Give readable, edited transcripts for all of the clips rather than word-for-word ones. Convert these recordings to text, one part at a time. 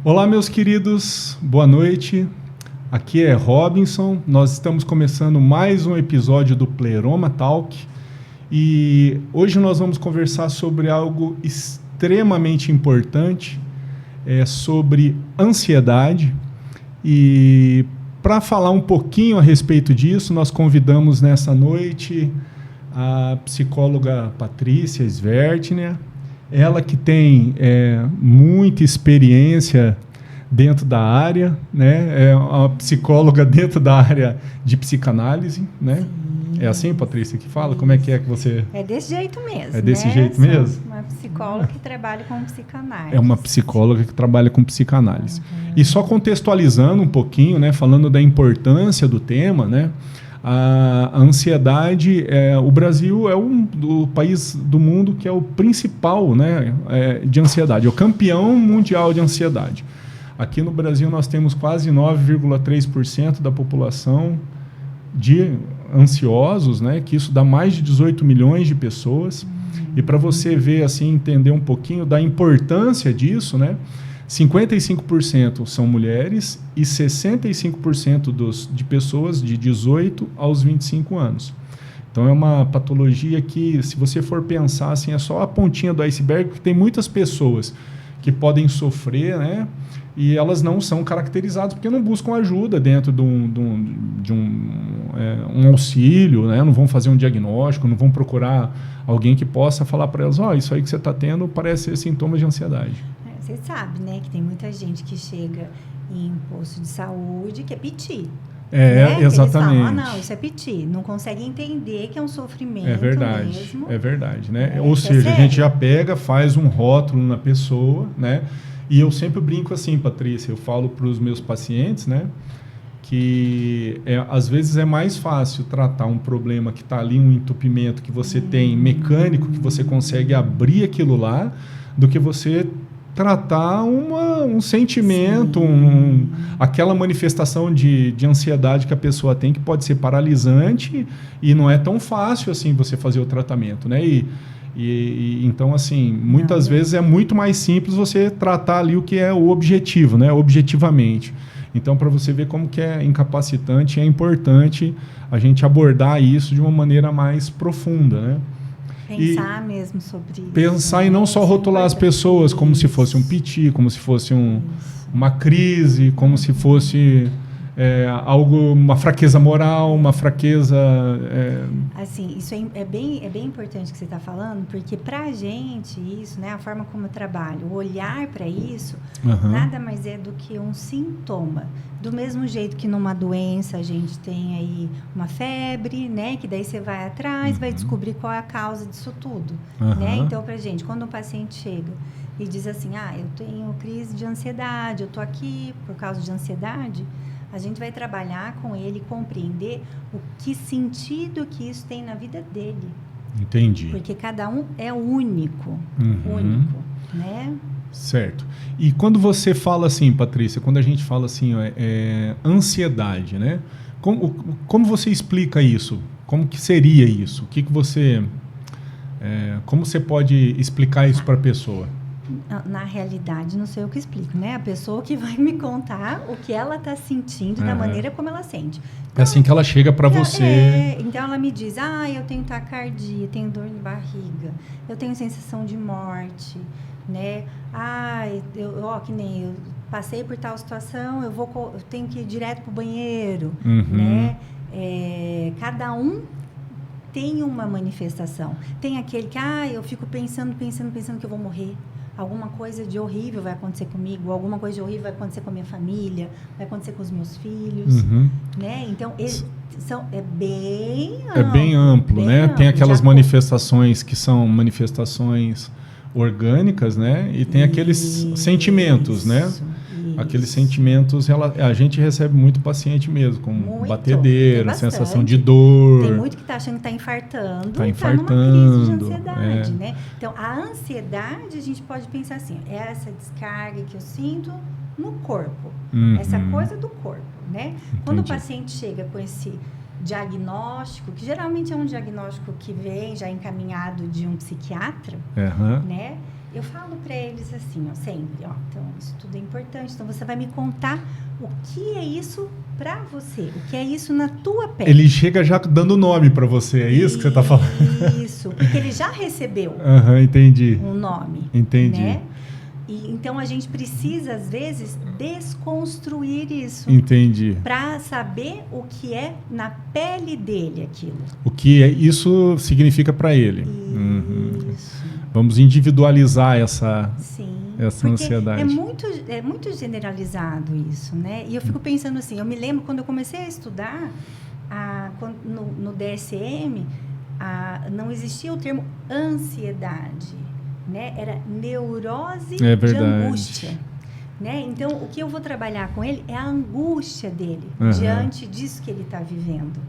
Olá, meus queridos, boa noite. Aqui é Robinson. Nós estamos começando mais um episódio do Pleroma Talk e hoje nós vamos conversar sobre algo extremamente importante, sobre ansiedade. E para falar um pouquinho a respeito disso, nós convidamos nessa noite a psicóloga Patrícia Svertner. Ela que tem muita experiência dentro da área, né? É uma psicóloga dentro da área de psicanálise, né? Sim. É assim, Patrícia, que fala? Isso. Como é que você... É desse jeito mesmo, É desse jeito Sou mesmo? uma psicóloga que trabalha com psicanálise. É uma psicóloga que trabalha com psicanálise. Uhum. E só contextualizando um pouquinho, né? Falando da importância do tema, né? A ansiedade, o Brasil é o país do mundo que é o principal, né, de ansiedade, é o campeão mundial de ansiedade. Aqui no Brasil nós temos quase 9,3% da população de ansiosos, né, que isso dá mais de 18 milhões de pessoas. E para você ver, assim, entender um pouquinho da importância disso, né, 55% são mulheres e 65% de pessoas de 18 aos 25 anos. Então, é uma patologia que, se você for pensar, assim, é só a pontinha do iceberg, porque tem muitas pessoas que podem sofrer, né? E elas não são caracterizadas porque não buscam ajuda dentro de um auxílio, né? Não vão fazer um diagnóstico, não vão procurar alguém que possa falar para elas, isso aí que você está tendo parece ser sintomas de ansiedade. Você sabe, né, que tem muita gente que chega em posto de saúde que é piti. Né? Exatamente. Eles falam, não, isso é piti. Não consegue entender que é um sofrimento mesmo. É verdade, né? Ou seja, a gente já pega, faz um rótulo na pessoa, né? E eu sempre brinco assim, Patrícia, eu falo para os meus pacientes, né? Que às vezes é mais fácil tratar um problema que está ali, um entupimento que você tem mecânico, que você consegue abrir aquilo lá, do que você tratar um sentimento, aquela manifestação de ansiedade que a pessoa tem, que pode ser paralisante e não é tão fácil assim você fazer o tratamento, né? Então, assim, muitas vezes é muito mais simples você tratar ali o que é o objetivo, né? Objetivamente. Então, para você ver como que é incapacitante, é importante a gente abordar isso de uma maneira mais profunda, né? Pensar mesmo sobre isso. Pensar e não só rotular as pessoas como se fosse um piti, como se fosse uma crise, como se fosse uma fraqueza moral, uma fraqueza... Assim, isso é bem importante que você está falando, porque para a gente isso, né, a forma como eu trabalho, o olhar para isso, nada mais é do que um sintoma. Do mesmo jeito que numa doença a gente tem aí uma febre, né, que daí você vai atrás, vai descobrir qual é a causa disso tudo. Né? Então, para a gente, quando um paciente chega e diz assim, eu tenho crise de ansiedade, eu estou aqui por causa de ansiedade, a gente vai trabalhar com ele e compreender o que sentido que isso tem na vida dele. Entendi. Porque cada um é único, né? Certo. E quando você fala assim, Patrícia, quando a gente fala assim, ansiedade, né? Como você explica isso? Como que seria isso? O que você... como você pode explicar isso para a pessoa? Na realidade, não sei o que explico, né? A pessoa que vai me contar o que ela está sentindo, da maneira como ela sente. Então, é assim que ela chega para você. Então, ela me diz, eu tenho taquicardia, tenho dor de barriga, eu tenho sensação de morte, né? Que nem eu passei por tal situação, eu tenho que ir direto para o banheiro, né? Cada um tem uma manifestação. Tem aquele que, eu fico pensando que eu vou morrer. Alguma coisa de horrível vai acontecer comigo, alguma coisa de horrível vai acontecer com a minha família, vai acontecer com os meus filhos, né? Então, é bem amplo. É bem amplo, né? Tem aquelas manifestações que são manifestações orgânicas, né? E tem aqueles sentimentos, né? Aqueles sentimentos, a gente recebe muito paciente mesmo, com batedeira, sensação de dor. Tem muito que está achando que está infartando. Está infartando. Numa crise de ansiedade, né? Então, a ansiedade, a gente pode pensar assim, é essa descarga que eu sinto no corpo. Essa coisa do corpo, né? Entendi. Quando o paciente chega com esse diagnóstico, que geralmente é um diagnóstico que vem já encaminhado de um psiquiatra, né? Eu falo para eles assim, ó, sempre, ó, então isso tudo é importante, então você vai me contar o que é isso para você, o que é isso na tua pele. Ele chega já dando nome para você, é isso que você está falando? Isso, porque ele já recebeu entendi. um nome. Entendi. Né? E, então a gente precisa, às vezes, desconstruir isso. Entendi. Para saber o que é na pele dele aquilo. O que isso significa para ele. Isso. Vamos individualizar essa ansiedade. É muito generalizado isso, né? E eu fico pensando assim, eu me lembro quando eu comecei a estudar no DSM, não existia o termo ansiedade, né? Era neurose de angústia. Né? Então, o que eu vou trabalhar com ele é a angústia dele diante disso que ele está vivendo.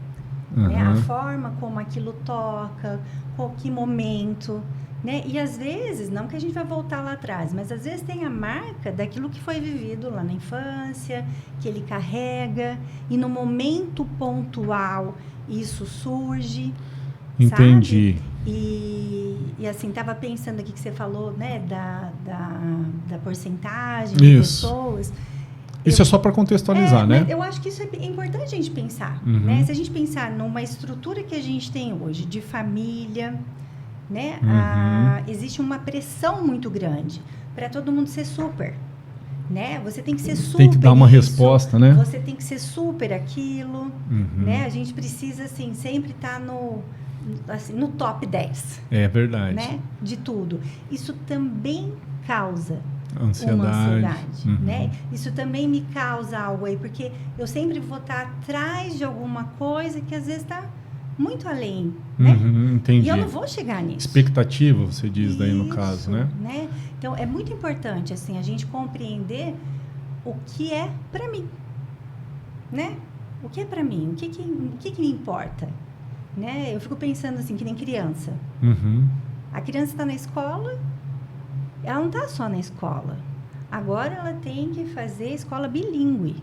Né? A forma como aquilo toca, qual que momento. Né? E às vezes, não que a gente vai voltar lá atrás, mas às vezes tem a marca daquilo que foi vivido lá na infância, que ele carrega, e no momento pontual isso surge. Entendi. Sabe? E assim, estava pensando aqui que você falou, né, da porcentagem de pessoas. Isso é só para contextualizar, né? Eu acho que isso é importante a gente pensar. Né? Se a gente pensar numa estrutura que a gente tem hoje de família, né? Existe uma pressão muito grande para todo mundo ser super. Né? Você tem que ser super. Tem que dar uma resposta, né? Você tem que ser super aquilo. Né? A gente precisa, assim, sempre estar no top 10. É verdade. Né? De tudo. Isso também causa ansiedade. Uma ansiedade. Né? Isso também me causa algo aí, porque eu sempre vou estar atrás de alguma coisa que às vezes está muito além. Né? Entendi. E eu não vou chegar nisso. Expectativa, você diz daí no caso, né? Então, é muito importante assim, a gente compreender o que é para mim. Né? O que é para mim? O que me importa? Né? Eu fico pensando assim, que nem criança. A criança está na escola, ela não está só na escola. Agora ela tem que fazer escola bilíngue.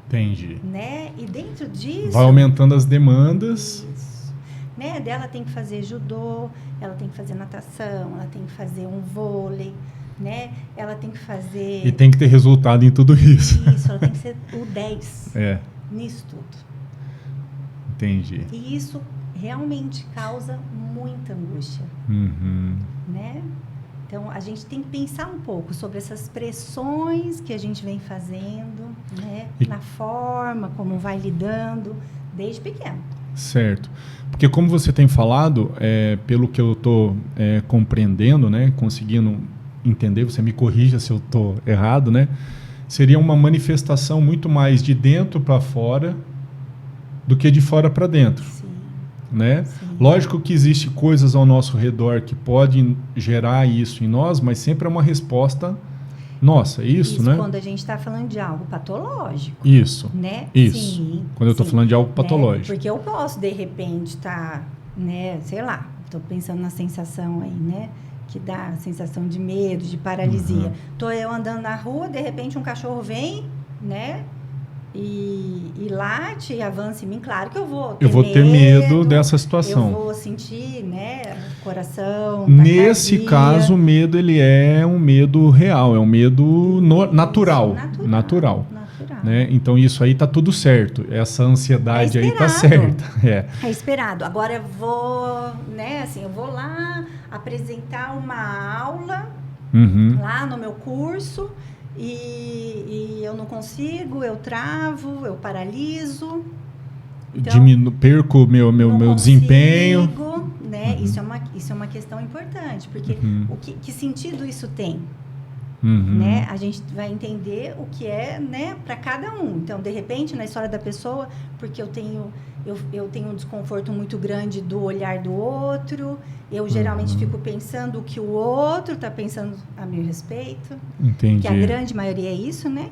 Entendi. Né? E dentro disso... vai aumentando as demandas. Isso. Né? Dela tem que fazer judô, ela tem que fazer natação, ela tem que fazer um vôlei, né? Ela tem que fazer... E tem que ter resultado em tudo isso. Isso, ela tem que ser o 10 nisso tudo. Entendi. E isso realmente causa muita angústia. Né? Então, a gente tem que pensar um pouco sobre essas pressões que a gente vem fazendo, né? Na forma como vai lidando, desde pequeno. Certo. Porque como você tem falado, pelo que eu estou compreendendo, né? Conseguindo entender, você me corrija se eu estou errado, né? Seria uma manifestação muito mais de dentro para fora do que de fora para dentro. Sim. Né? Sim. Lógico que existem coisas ao nosso redor que podem gerar isso em nós, mas sempre é uma resposta nossa, isso, né? Quando a gente está falando de algo patológico. Isso, né? isso. Sim, quando eu estou falando de algo patológico. Né? Porque eu posso, de repente, estar, né, sei lá, estou pensando na sensação aí, né? Que dá a sensação de medo, de paralisia. Estou eu andando na rua, de repente um cachorro vem, né? E late e avança em mim, claro que eu vou ter medo dessa situação. Eu vou sentir, né, coração, nesse caso, o medo ele é um medo real, é um medo natural. Né? Então isso aí tá tudo certo, essa ansiedade aí tá certa. É esperado. Agora eu vou, né, assim, eu vou lá apresentar uma aula lá no meu curso. E eu não consigo, eu travo, eu paraliso. Então, perco meu desempenho. Né? Isso é uma questão importante, porque que sentido isso tem? Né? A gente vai entender o que é, né, para cada um. Então, de repente, na história da pessoa, porque eu tenho um desconforto muito grande do olhar do outro, eu geralmente fico pensando o que o outro está pensando a meu respeito. Entendi. Que a grande maioria é isso, né?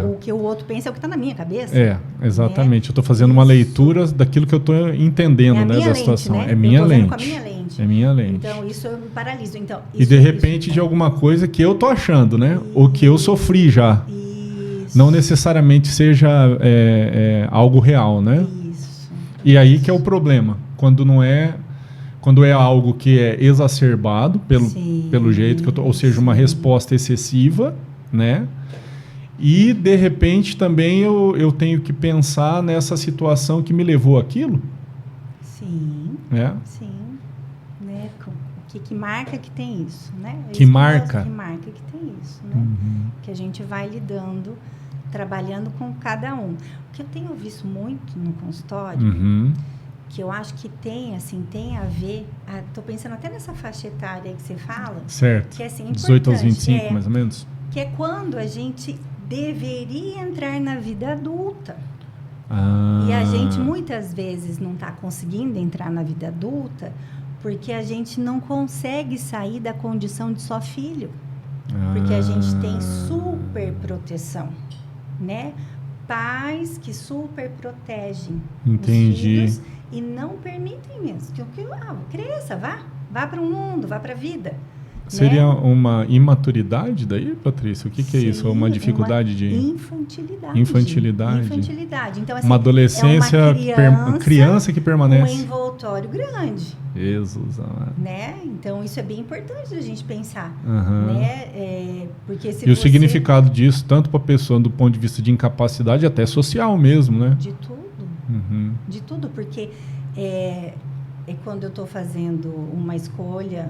O que o outro pensa é o que está na minha cabeça. Exatamente. Né? Eu estou fazendo uma leitura daquilo que eu estou entendendo, né, da situação. Né? É minha lente. Com a minha lente. É minha lente. Então, isso eu me paraliso. Então, e de repente de alguma coisa que eu tô achando, né? Ou que eu sofri já. Isso. Não necessariamente seja algo real, né? Isso. E aí que é o problema. Quando não é quando é algo que é exacerbado pelo jeito que eu tô, ou seja, uma resposta excessiva, né? E, de repente, também eu tenho que pensar nessa situação que me levou àquilo. Sim, né? Sim. Né? Que marca que tem isso, né? Que marca? Que marca que tem isso, né? Que a gente vai lidando, trabalhando com cada um. O que eu tenho visto muito no consultório, que eu acho que tem a ver... Estou pensando até nessa faixa etária aí que você fala. Certo. Que é assim, 18 aos 25, mais ou menos. Que é quando a gente deveria entrar na vida adulta. E a gente muitas vezes não está conseguindo entrar na vida adulta porque a gente não consegue sair da condição de só filho. Porque a gente tem super proteção, né? Pais que super protegem os filhos e não permitem mesmo. Cresça, vá para o mundo, vá para a vida. Seria uma imaturidade daí, Patrícia? O que é isso? Uma dificuldade de... Infantilidade. Então, assim, uma adolescência, uma criança que permanece. Um envoltório grande. Jesus amado. Né? Então, isso é bem importante a gente pensar. Né? Porque se o significado disso, tanto para a pessoa do ponto de vista de incapacidade, até social mesmo, né? De tudo. De tudo, porque é quando eu estou fazendo uma escolha...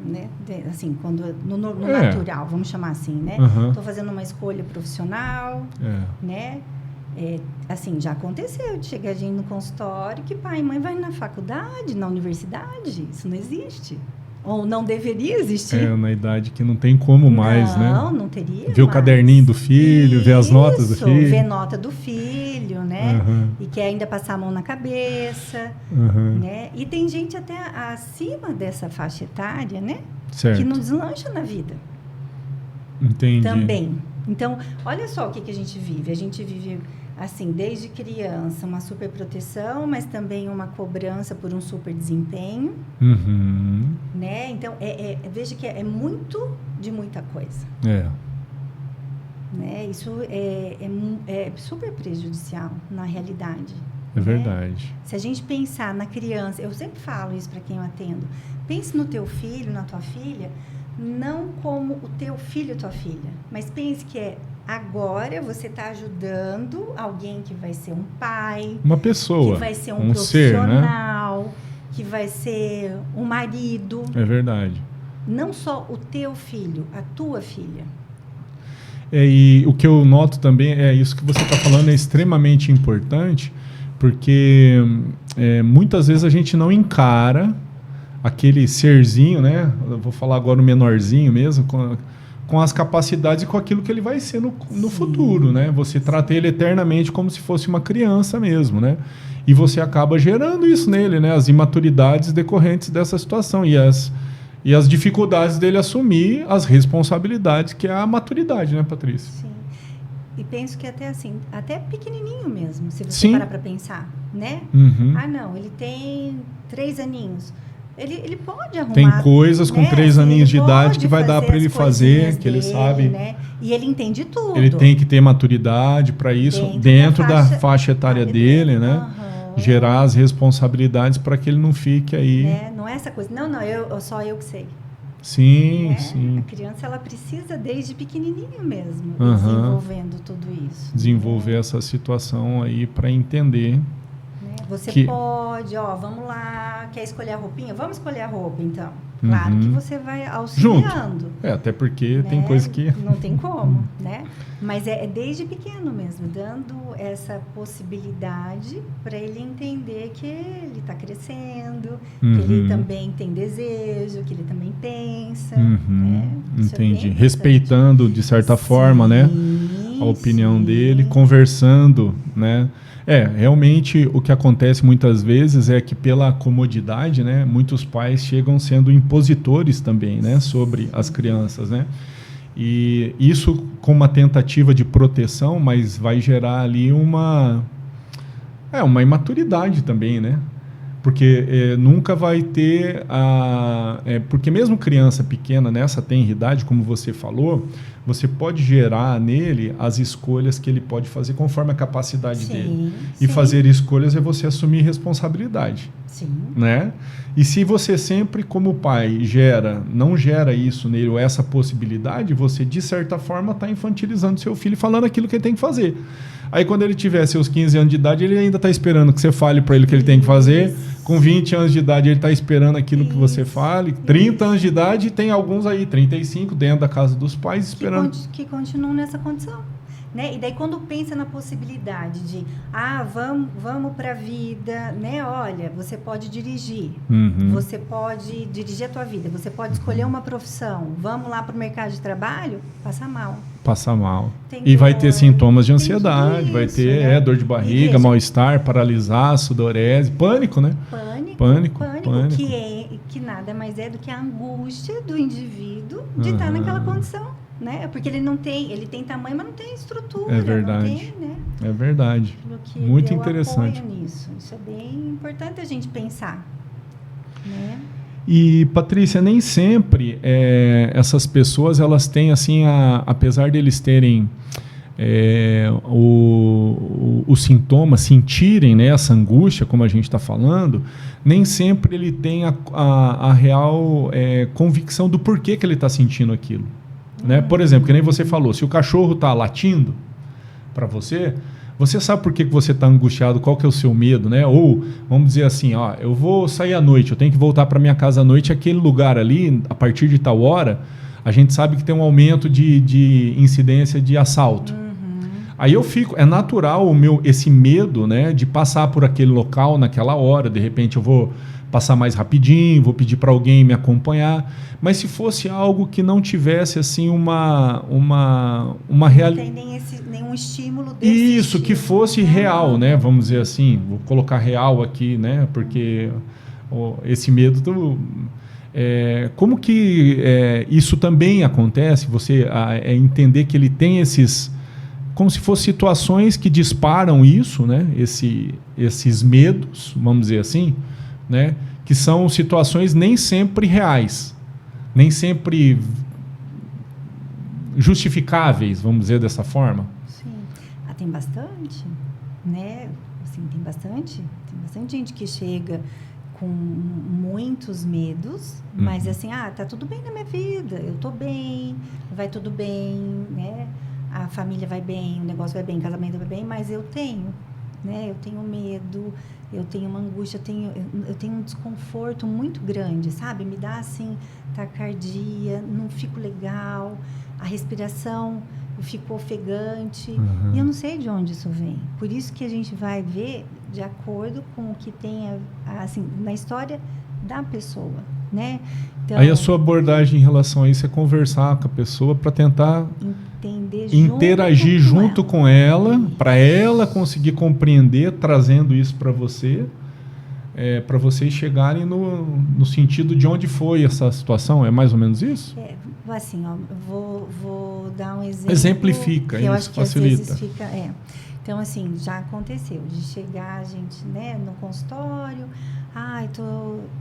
Né? Assim, quando no natural, vamos chamar assim, né? Estou fazendo uma escolha profissional, né? Assim, já aconteceu de chegar a gente no consultório que pai e mãe vai na faculdade, na universidade. Isso não existe. Ou não deveria existir. Na idade que não tem como mais, né? Não teria. Ver o caderninho do filho, ver as notas do filho. Ver nota do filho, né? E quer ainda passar a mão na cabeça, né? E tem gente até acima dessa faixa etária, né? Certo. Que não deslancha na vida. Entendi. Também. Então, olha só o que a gente vive. A gente vive... assim, desde criança, uma super proteção, mas também uma cobrança por um super desempenho, né? Então, veja que é muito de muita coisa. Né? Isso é super prejudicial na realidade. É verdade. Se a gente pensar na criança, eu sempre falo isso para quem eu atendo, pense no teu filho, na tua filha, não como o teu filho, tua filha, mas pense que agora você está ajudando alguém que vai ser um pai, uma pessoa, que vai ser um profissional, ser, né? Que vai ser um marido. É verdade. Não só o teu filho, a tua filha. E o que eu noto também é isso que você está falando é extremamente importante, porque muitas vezes a gente não encara aquele serzinho, né? Eu vou falar agora o menorzinho mesmo, com as capacidades e com aquilo que ele vai ser no futuro, né? Você trata ele eternamente como se fosse uma criança mesmo, né? E você acaba gerando isso nele, né? As imaturidades decorrentes dessa situação e as dificuldades dele assumir as responsabilidades, que é a maturidade, né, Patrícia? Sim. E penso que até assim, até pequenininho mesmo, se você parar para pensar, né? Não, ele tem 3 aninhos. Ele pode arrumar... Tem coisas com 3 aninhos de idade que vai dar para ele fazer, que ele dele, sabe... Né? E ele entende tudo. Ele tem que ter maturidade para isso, dentro da faixa etária dele, né? Gerar as responsabilidades para que ele não fique aí... Não é essa coisa, só eu que sei. Sim, sim. A criança, ela precisa desde pequenininho mesmo, desenvolvendo tudo isso. Desenvolver essa situação aí para entender... Você pode, vamos lá, quer escolher a roupinha? Vamos escolher a roupa, então. Claro que você vai auxiliando. Junto. Até porque tem coisa que... Não tem como, né? Mas é desde pequeno mesmo, dando essa possibilidade para ele entender que ele está crescendo, que ele também tem desejo, que ele também pensa. Né? Entendi. Respeitando, de certa forma, né? A opinião dele, conversando, né? Realmente o que acontece muitas vezes é que pela comodidade, né, muitos pais chegam sendo impositores também, né, sobre as crianças, né? E isso com uma tentativa de proteção, mas vai gerar ali uma imaturidade também, né? Porque nunca vai ter porque mesmo criança pequena nessa tenridade, como você falou, você pode gerar nele as escolhas que ele pode fazer conforme a capacidade dele. E fazer escolhas é você assumir responsabilidade. Sim. Né? E se você sempre, como pai, não gera isso nele, ou essa possibilidade, você, de certa forma, está infantilizando seu filho, falando aquilo que ele tem que fazer. Aí, quando ele tiver seus 15 anos de idade, ele ainda está esperando que você fale para ele o que ele tem que fazer. Com 20 anos de idade, ele está esperando aquilo que você fale. 30 anos de idade, tem alguns aí, 35, dentro da casa dos pais, esperando. Que continuam nessa condição. Né? E daí, quando pensa na possibilidade de, vamos para a vida, né? Olha, você pode dirigir, você pode dirigir a tua vida, você pode escolher uma profissão, vamos lá para o mercado de trabalho, passa mal. Passa mal. E vai ter sintomas de ansiedade, vai ter dor de barriga, mal-estar, paralisar, sudorese, pânico, né? Pânico. Que nada mais é do que a angústia do indivíduo de estar naquela condição. Né? Porque ele tem tamanho, mas não tem estrutura. É verdade. Não tem, né? É verdade. Muito interessante. Nisso. Isso é bem importante a gente pensar. Né? E, Patrícia, nem sempre essas pessoas, elas têm, assim, apesar de eles terem o sintoma, sentirem, né, essa angústia, como a gente está falando, nem sempre ele tem a real convicção do porquê que ele está sentindo aquilo. Né? Por exemplo, que nem você falou, se o cachorro está latindo para você, você sabe por que você está angustiado, qual que é o seu medo, né? Ou, vamos dizer assim, eu vou sair à noite, eu tenho que voltar para minha casa à noite, aquele lugar ali, a partir de tal hora, a gente sabe que tem um aumento de incidência de assalto. Aí eu fico, é natural esse medo, né, de passar por aquele local naquela hora, de repente eu vou passar mais rapidinho, vou pedir para alguém me acompanhar, mas se fosse algo que não tivesse assim uma realidade, não tem nenhum estímulo desse isso, que fosse real, né, vamos dizer assim, vou colocar real aqui, né, porque esse medo como que isso também acontece, você entender que ele tem esses, como se fossem situações que disparam isso, né, esses medos, vamos dizer assim, né, que são situações nem sempre reais, nem sempre justificáveis, vamos dizer dessa forma. Sim, tem bastante, né? Assim, tem bastante gente que chega com muitos medos, mas assim, tá tudo bem na minha vida, eu tô bem, vai tudo bem, né? A família vai bem, o negócio vai bem, o casamento vai bem, mas eu tenho medo, eu tenho uma angústia, eu tenho um desconforto muito grande, sabe? Me dá assim, taquicardia, não fico legal, a respiração, eu fico ofegante, e eu não sei de onde isso vem. Por isso que a gente vai ver de acordo com o que tem, assim, na história da pessoa, né? Então, aí a sua abordagem em relação a isso é conversar com a pessoa para tentar interagir junto com ela, para ela conseguir compreender, trazendo isso para você, para vocês chegarem no sentido de onde foi essa situação. É mais ou menos isso? Assim, vou dar um exemplo. Exemplifica, que isso eu acho que facilita. Às vezes fica, Então, assim, já aconteceu de chegar a gente, né, no consultório,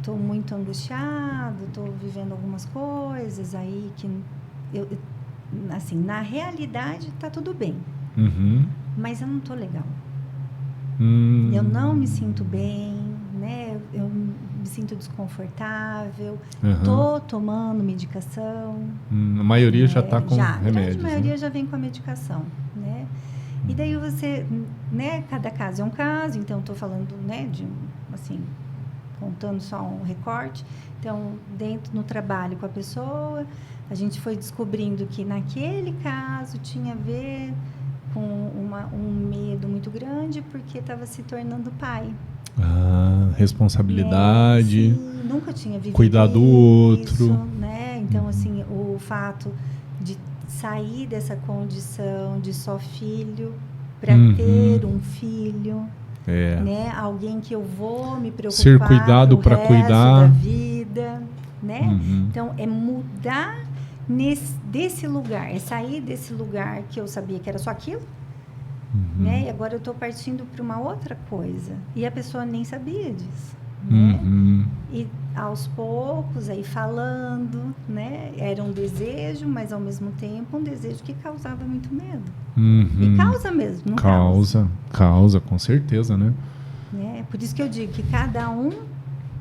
tô muito angustiado, tô vivendo algumas coisas aí que assim, na realidade tá tudo bem, mas eu não tô legal. Eu não me sinto bem, né? Eu me sinto desconfortável, tô tomando medicação. A maioria já está com remédios. A maioria já vem com a medicação, né? E daí você, né? Cada caso é um caso, então estou falando, né? Assim, contando só um recorte. Então, no trabalho com a pessoa, a gente foi descobrindo que naquele caso tinha a ver com um medo muito grande porque estava se tornando pai. Responsabilidade. Sim, nunca tinha vivido cuidar do outro. Né? Então, assim, o fato de sair dessa condição de só filho para ter um filho, né? Alguém que eu vou me preocupar, ser cuidado para cuidar da vida, né? Então é mudar desse lugar, é sair desse lugar que eu sabia que era só aquilo, né? E agora eu estou partindo para uma outra coisa e a pessoa nem sabia disso. né? E aos poucos, aí falando, né? Era um desejo, mas ao mesmo tempo um desejo que causava muito medo. E causa mesmo, não causa, com certeza, né? É por isso que eu digo que cada um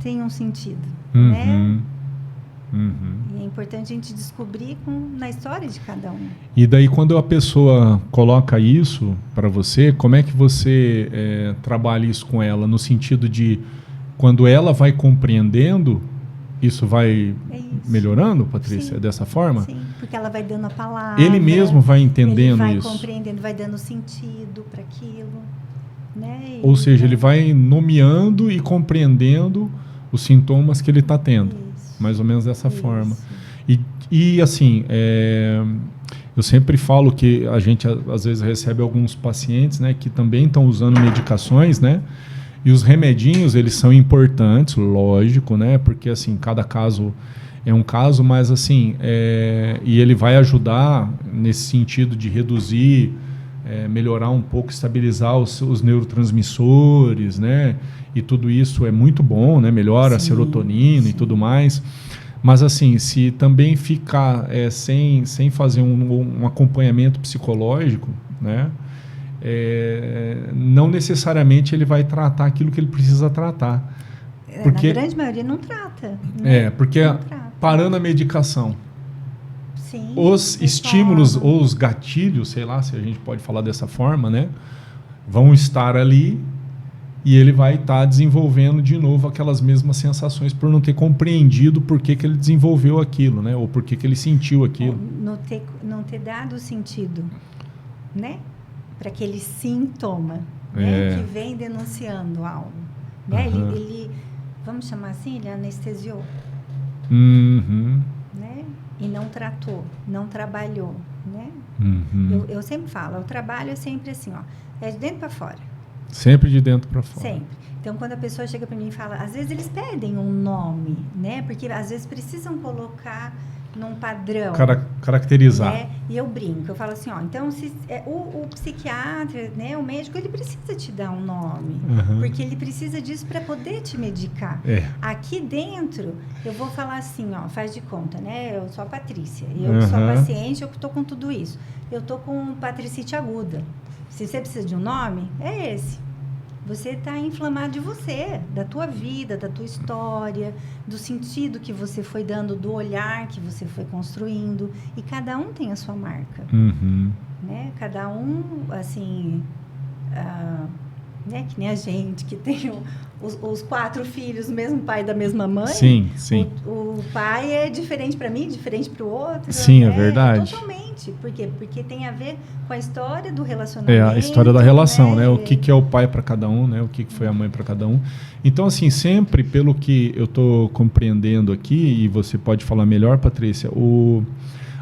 tem um sentido, né? E é importante a gente descobrir na história de cada um. E daí, quando a pessoa coloca isso para você, como é que você trabalha isso com ela? No sentido de, quando ela vai compreendendo, isso vai melhorando, Patrícia? Sim. É dessa forma? Sim, porque ela vai dando a palavra. Ele mesmo vai entendendo ele vai isso. Vai compreendendo, vai dando sentido para aquilo. Né? Ou seja, ele vai nomeando e compreendendo os sintomas que ele está tendo. Isso. Mais ou menos dessa forma. E assim, eu sempre falo que a gente às vezes recebe alguns pacientes, né, que também estão usando medicações, né? E os remedinhos, eles são importantes, lógico, né? Porque assim, cada caso é um caso, mas assim, e ele vai ajudar nesse sentido de reduzir, melhorar um pouco, estabilizar os neurotransmissores, né? E tudo isso é muito bom, né? Melhora a serotonina e tudo mais. Mas assim, se também ficar sem fazer um acompanhamento psicológico, né? Não necessariamente ele vai tratar aquilo que ele precisa tratar. Porque, na grande maioria não trata. Né? Porque não trata. Parando a medicação, sim, os estímulos ou os gatilhos, sei lá se a gente pode falar dessa forma, né? Vão estar ali e ele vai estar desenvolvendo de novo aquelas mesmas sensações por não ter compreendido por que ele desenvolveu aquilo, né? Ou por que ele sentiu aquilo. Não ter dado sentido, né? Para aquele sintoma, né? Que vem denunciando algo. Né? Ele, vamos chamar assim, ele anestesiou. Né? E não tratou, não trabalhou. Né? Eu sempre falo, o trabalho é sempre assim, ó, é de dentro para fora. Sempre de dentro para fora. Sempre. Então, quando a pessoa chega para mim e fala, às vezes eles pedem um nome, né? Porque às vezes precisam colocar num padrão. Caracterizar. Né? E eu brinco, eu falo assim, ó, então se, o psiquiatra, né, o médico, ele precisa te dar um nome, porque ele precisa disso para poder te medicar. Aqui dentro, eu vou falar assim, ó, faz de conta, né? Eu sou a Patrícia, eu sou a paciente, eu estou com tudo isso. Eu estou com patricite aguda. Se você precisa de um nome, é esse. Você está inflamado de você, da tua vida, da tua história, do sentido que você foi dando, do olhar que você foi construindo. E cada um tem a sua marca. Né? Cada um, assim, né? Que nem a gente, que tem os 4 filhos, o mesmo pai da mesma mãe. Sim, sim. O pai é diferente para mim, diferente para o outro. Sim, é verdade. Totalmente. Por quê? Porque tem a ver com a história do relacionamento. A história da relação, né? O que é o pai para cada um, né? O que foi a mãe para cada um. Então, assim, sempre pelo que eu estou compreendendo aqui, e você pode falar melhor, Patrícia,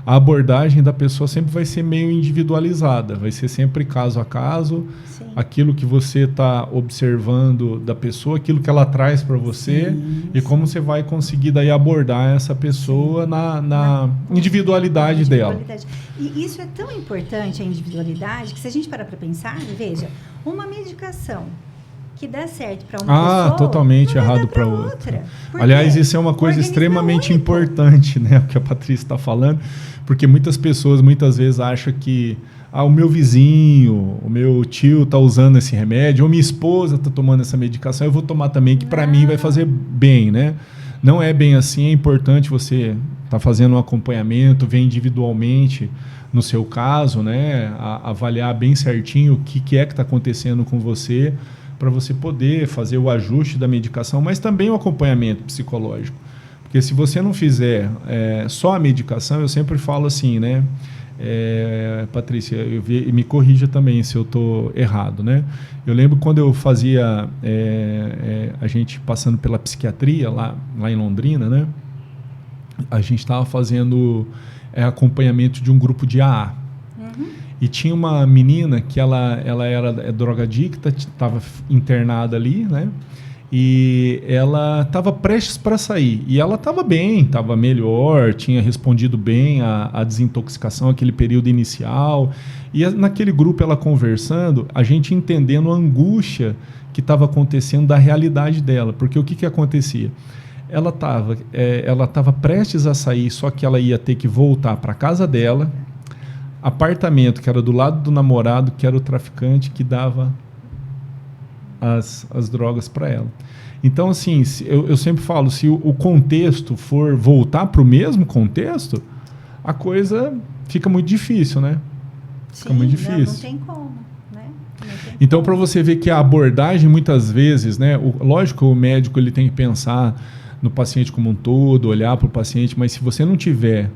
a abordagem da pessoa sempre vai ser meio individualizada, vai ser sempre caso a caso. Sim. Aquilo que você está observando da pessoa, aquilo que ela traz para você, e como você vai conseguir daí abordar essa pessoa na individualidade dela. E isso é tão importante, a individualidade, que se a gente parar para pensar, veja, uma medicação que dá certo para uma pessoa, totalmente errado para outra. Aliás, isso é uma coisa extremamente importante, né, o que a Patrícia está falando, porque muitas pessoas muitas vezes acham que o meu vizinho, o meu tio está usando esse remédio, ou minha esposa está tomando essa medicação, eu vou tomar também, que para mim vai fazer bem, né? Não é bem assim, é importante você estar fazendo um acompanhamento, ver individualmente no seu caso, né? Avaliar bem certinho o que é que está acontecendo com você, para você poder fazer o ajuste da medicação, mas também o acompanhamento psicológico. Porque se você não fizer só a medicação, eu sempre falo assim, né? Patrícia, me corrija também se eu estou errado, né? Eu lembro quando eu fazia a gente passando pela psiquiatria lá em Londrina, né? A gente estava fazendo acompanhamento de um grupo de AA. E tinha uma menina que ela era drogadicta, estava internada ali, né? E ela estava prestes para sair. E ela estava bem, estava melhor, tinha respondido bem à desintoxicação, aquele período inicial. E naquele grupo, ela conversando, a gente entendendo a angústia que estava acontecendo da realidade dela. Porque o que acontecia? Ela estava prestes a sair, só que ela ia ter que voltar para a casa dela, apartamento que era do lado do namorado, que era o traficante que dava as drogas para ela. Então, assim, eu sempre falo, se o contexto for voltar para o mesmo contexto, a coisa fica muito difícil, né? Fica muito difícil. Não tem como, né? Então, para você ver que a abordagem, muitas vezes, né? Lógico que o médico ele tem que pensar no paciente como um todo, olhar para o paciente, mas se você não tiver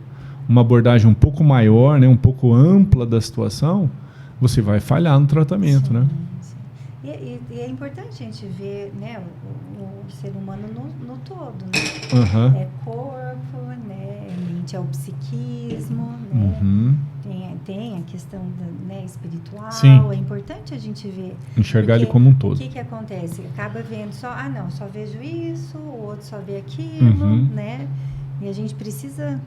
uma abordagem um pouco maior, né? Um pouco ampla da situação, você vai falhar no tratamento, sim, né? Sim. E é importante a gente ver, né, o ser humano no todo, né? Uhum. É corpo, né? Mente é o psiquismo, né? Tem a questão né, espiritual. Sim. É importante a gente ver. Enxergar ele como um todo. O que acontece? Acaba vendo só vejo isso, o outro só vê aquilo, né? E a gente precisa,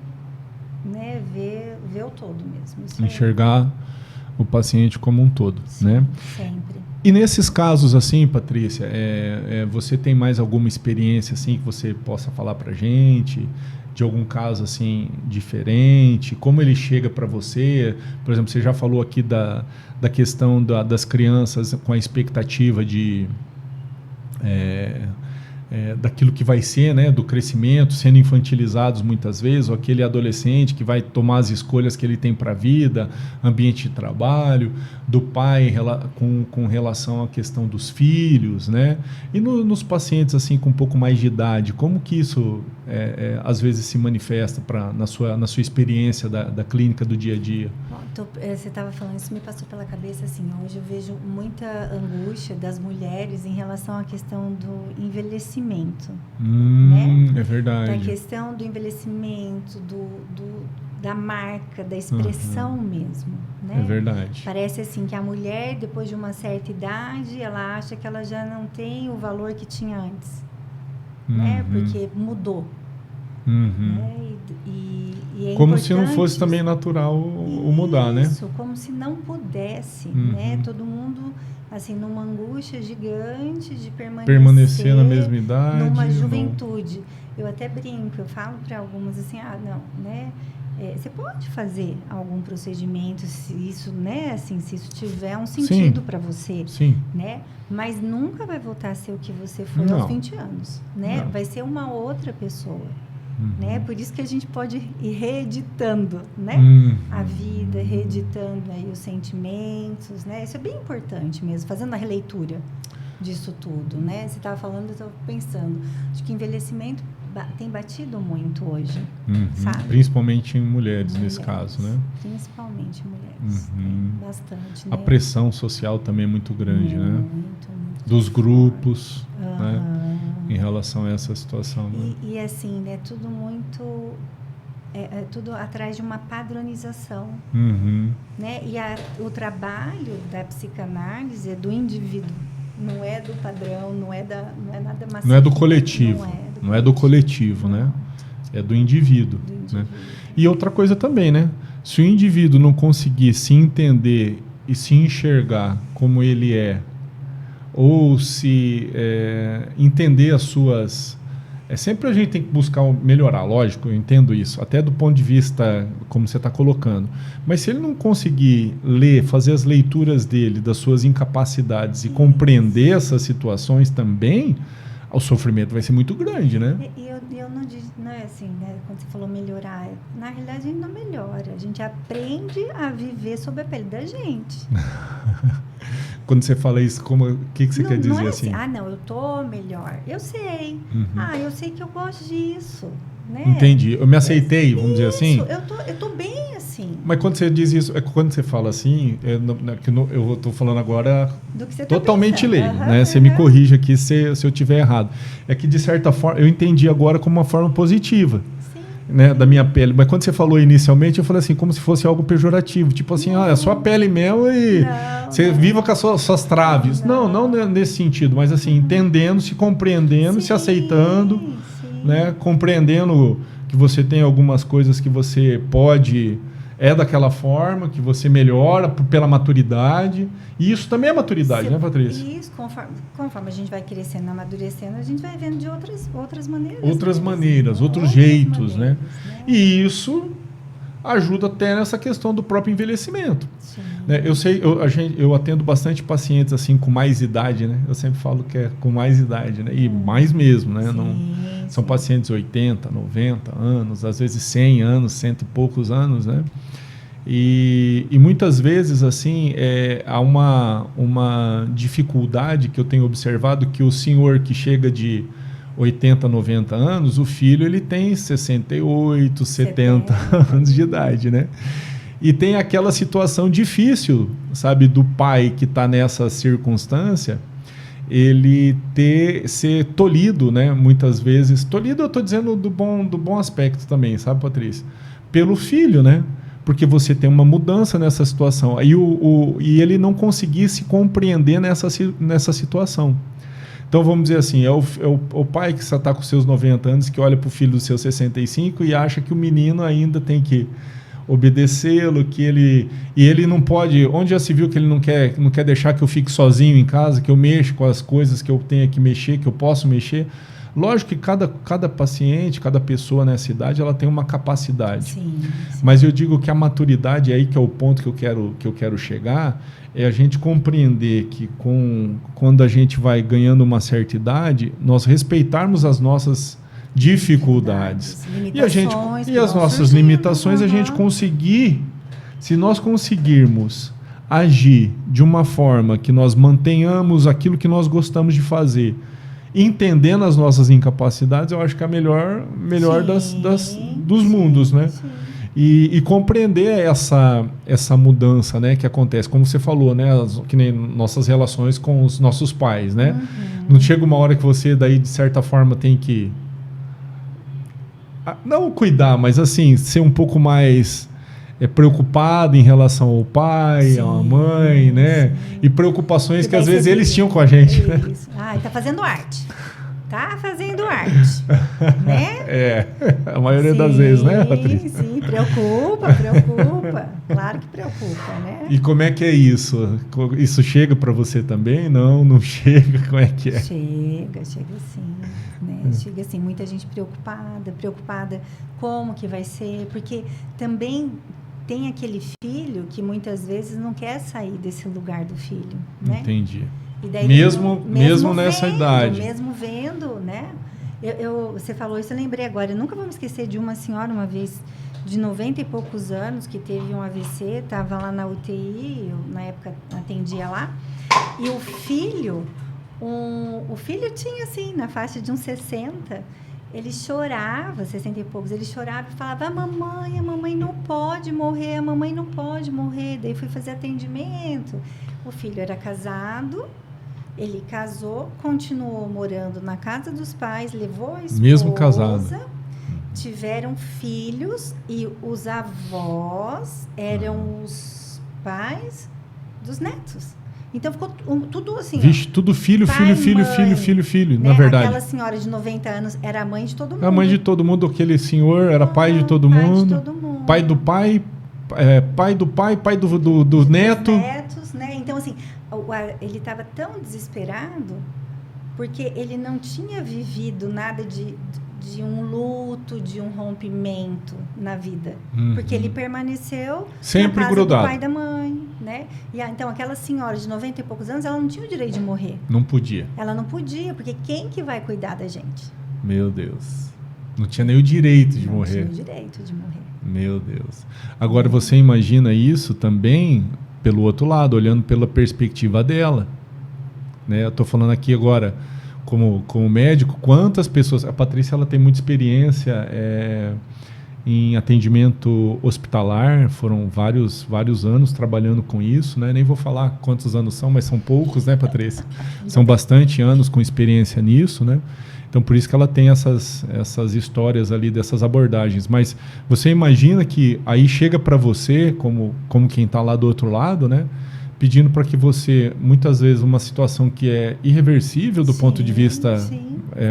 né, ver o todo mesmo. Isso enxergar o paciente como um todo, sim, né? Sempre. E nesses casos assim, Patrícia, você tem mais alguma experiência assim que você possa falar pra gente? De algum caso assim diferente? Como ele chega para você? Por exemplo, você já falou aqui da questão das crianças com a expectativa de daquilo que vai ser, né, do crescimento, sendo infantilizados muitas vezes, ou aquele adolescente que vai tomar as escolhas que ele tem para a vida, ambiente de trabalho, do pai com relação à questão dos filhos, né? E nos pacientes assim com um pouco mais de idade, como que isso às vezes se manifesta na sua experiência da clínica do dia a dia? Você estava falando, isso me passou pela cabeça, assim, hoje eu vejo muita angústia das mulheres em relação à questão do envelhecimento, né? É verdade. Da questão do envelhecimento, da marca, da expressão mesmo, né? É verdade. Parece assim que a mulher, depois de uma certa idade, ela acha que ela já não tem o valor que tinha antes, né? Porque mudou. Né? E é como se não fosse também natural o mudar, né? Isso, como se não pudesse, né? Todo mundo, assim, numa angústia gigante de permanecer na mesma idade. Numa juventude. Eu até brinco, eu falo para algumas assim, não, né? Você pode fazer algum procedimento se isso, né? Assim, se isso tiver um sentido para você, sim, né? Mas nunca vai voltar a ser o que você foi aos 20 anos, né? Não. Vai ser uma outra pessoa. Né? Por isso que a gente pode ir reeditando, né? A vida, reeditando aí os sentimentos, né? Isso é bem importante mesmo, fazendo a releitura disso tudo, né? Você estava falando, eu estava pensando, acho que envelhecimento tem batido muito hoje, sabe? Principalmente em mulheres nesse caso, né? Principalmente mulheres, bastante. Né? A pressão social também é muito grande, né? Muito dos grupos, né? Em relação a essa situação. Né? E assim, né? Tudo muito... tudo atrás de uma padronização. Né? E o trabalho da psicanálise é do indivíduo. Não é do padrão, não é nada massivo. Não é do coletivo. Não é do coletivo, né? É do indivíduo. Né? E outra coisa também, né? Se o indivíduo não conseguir se entender e se enxergar como ele é, ou se entender as suas... sempre a gente tem que buscar melhorar, lógico, eu entendo isso, até do ponto de vista como você está colocando. Mas se ele não conseguir ler, fazer as leituras dele, das suas incapacidades e compreender essas situações também, o sofrimento vai ser muito grande, né? E eu não digo, não é assim, né? Quando você falou melhorar, na realidade a gente não melhora, a gente aprende a viver sob a pele da gente. Quando você fala isso, o que você quer dizer não é assim? Não, eu tô melhor. Eu sei. Eu sei que eu gosto disso. Né? Entendi. Eu me aceitei, vamos dizer assim? Eu tô bem assim. Mas quando você diz isso, quando você fala assim, eu estou falando agora do que você totalmente leigo, né? Você me corrige aqui se eu estiver errado. É que, de certa forma, eu entendi agora como uma forma positiva. Né, da minha pele, mas quando você falou inicialmente, eu falei assim, como se fosse algo pejorativo, tipo assim, é só a pele mesmo e você viva com as suas traves. Não nesse sentido, mas assim, entendendo, se compreendendo, se aceitando, né, compreendendo que você tem algumas coisas que você pode é daquela forma, que você melhora pela maturidade. E isso também é maturidade, né, Patrícia? Isso, conforme a gente vai crescendo, amadurecendo, a gente vai vendo de outras maneiras. Outras maneiras, outros jeitos, né? E isso ajuda até nessa questão do próprio envelhecimento. Né? Eu atendo bastante pacientes assim com mais idade, né? Eu sempre falo que é com mais idade, né? E mais mesmo, né? São pacientes 80, 90 anos, às vezes 100 anos, 100 e poucos anos, né? E muitas vezes, assim, há uma dificuldade que eu tenho observado, que o senhor que chega de 80, 90 anos, o filho ele tem 68, 70 anos de idade, né? E tem aquela situação difícil, sabe, do pai que está nessa circunstância, ele ser tolhido, né? Muitas vezes, tolhido eu estou dizendo do bom aspecto também, sabe, Patrícia? Pelo filho, né? Porque você tem uma mudança nessa situação. E ele não conseguir se compreender nessa situação. Então, vamos dizer assim, é o pai que está com seus 90 anos, que olha para o filho dos seus 65 e acha que o menino ainda tem que obedecê-lo, e ele não pode... Onde já se viu que ele não quer deixar que eu fique sozinho em casa, que eu mexa com as coisas que eu tenho que mexer, que eu posso mexer? Lógico que cada paciente, cada pessoa nessa idade, ela tem uma capacidade. Sim. Mas eu digo que a maturidade, aí que é o ponto que eu quero chegar, é a gente compreender que quando a gente vai ganhando uma certa idade, nós respeitarmos as nossas dificuldades. E as nossas limitações, a gente conseguir, se nós conseguirmos agir de uma forma que nós mantenhamos aquilo que nós gostamos de fazer, entendendo as nossas incapacidades, eu acho que é a melhor dos mundos, né? E compreender essa mudança, né, que acontece, como você falou, né, que nem nossas relações com os nossos pais, né? Não chega uma hora que você, daí, de certa forma, tem que não cuidar, mas assim, ser um pouco mais preocupado em relação ao pai, à mãe, né? E preocupações que às vezes eles tinham com a gente. Isso. Né? Tá fazendo arte. Tá fazendo arte, né? A maioria das vezes, né, Patrícia? Sim, preocupa. Claro que preocupa, né? E como é que é isso? Isso chega para você também? Não chega? Como é que é? Chega sim, né? Chega assim, muita gente preocupada como que vai ser, porque também tem aquele filho que muitas vezes não quer sair desse lugar do filho, né? Entendi. E daí mesmo nessa idade. Mesmo vendo, né? Você falou isso, eu lembrei agora. Eu nunca vou me esquecer de uma senhora, uma vez, de 90 e poucos anos, que teve um AVC, estava lá na UTI, eu, na época, atendia lá. E o filho tinha, assim, na faixa de uns 60, ele chorava, 60 e poucos, ele chorava e falava, a mamãe não pode morrer, Daí fui fazer atendimento. O filho era casado, ele casou, continuou morando na casa dos pais, levou a esposa. Mesmo casado. Tiveram filhos e os avós eram os pais dos netos. Então ficou tudo assim. Vixe, tudo filho, pai, filho, né? Na verdade. Aquela senhora de 90 anos era a mãe de todo mundo. A mãe de todo mundo, aquele senhor era pai de todo mundo. Pai do pai, pai do pai, pai do neto. Dos netos, né? Então, assim, ele estava tão desesperado porque ele não tinha vivido nada de um luto, de um rompimento na vida. Porque ele permaneceu sempre na casa grudado do pai e da mãe, né? E então aquela senhora de 90 e poucos anos, ela não tinha o direito de morrer. Não podia. Ela não podia, porque quem que vai cuidar da gente? Meu Deus. Não tinha nem o direito de morrer. Não tinha o direito de morrer. Meu Deus. Agora você imagina isso também pelo outro lado, olhando pela perspectiva dela, né? Eu estou falando aqui agora como médico, quantas pessoas... A Patrícia, ela tem muita experiência em atendimento hospitalar, foram vários anos trabalhando com isso, né? Nem vou falar quantos anos são, mas são poucos, né, Patrícia? São bastante anos com experiência nisso, né? Então, por isso que ela tem essas histórias ali, dessas abordagens. Mas você imagina que aí chega para você, como quem está lá do outro lado, né? Pedindo para que você, muitas vezes, uma situação que é irreversível do ponto de vista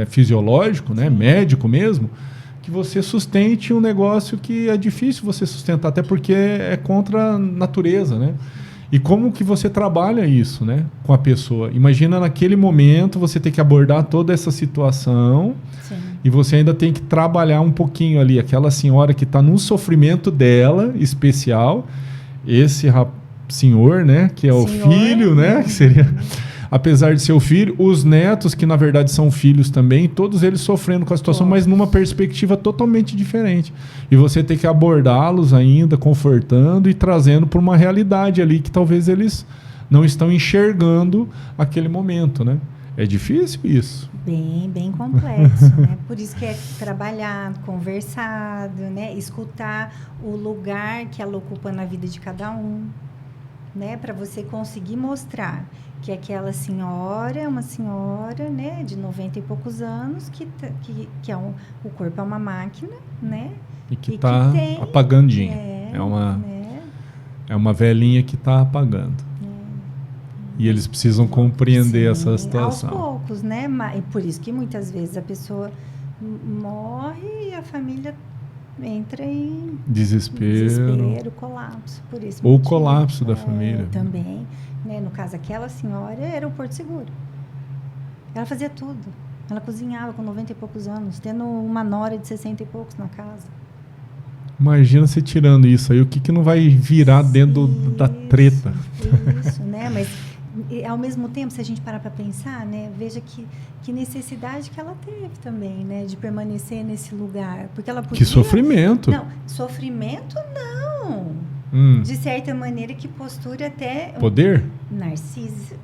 fisiológico, né? Médico mesmo, que você sustente um negócio que é difícil você sustentar, até porque é contra a natureza, né? E como que você trabalha isso, né, com a pessoa? Imagina naquele momento você ter que abordar toda essa situação. Sim. E você ainda tem que trabalhar um pouquinho ali. Aquela senhora que está num sofrimento dela, especial. Esse senhor, né, que é o filho, né, que seria... Apesar de ser o filho, os netos, que na verdade são filhos também, todos eles sofrendo com a situação, mas numa perspectiva totalmente diferente. E você tem que abordá-los ainda, confortando e trazendo para uma realidade ali que talvez eles não estão enxergando aquele momento, né? É difícil isso. Bem complexo, né? Por isso que é trabalhado, conversado, né? Escutar o lugar que ela ocupa na vida de cada um, né? Para você conseguir mostrar que aquela senhora é uma senhora, né, de 90 e poucos anos, que o corpo é uma máquina, né? E que está apagandinha. É uma velhinha que está apagando. E eles precisam compreender essa situação. Aos poucos, né? E por isso que muitas vezes a pessoa morre e a família entra em desespero, colapso. Por isso ou colapso da família. Também. Né? No caso, aquela senhora era o Porto Seguro. Ela fazia tudo. Ela cozinhava com 90 e poucos anos, tendo uma nora de 60 e poucos na casa. Imagina você tirando isso aí, o que não vai virar dentro da treta. Isso, né? Mas, ao mesmo tempo, se a gente parar para pensar, né? Veja que necessidade que ela teve também, né? De permanecer nesse lugar. Porque ela podia... Que sofrimento. Não, sofrimento não. De certa maneira, que postura até... Poder? Narcisista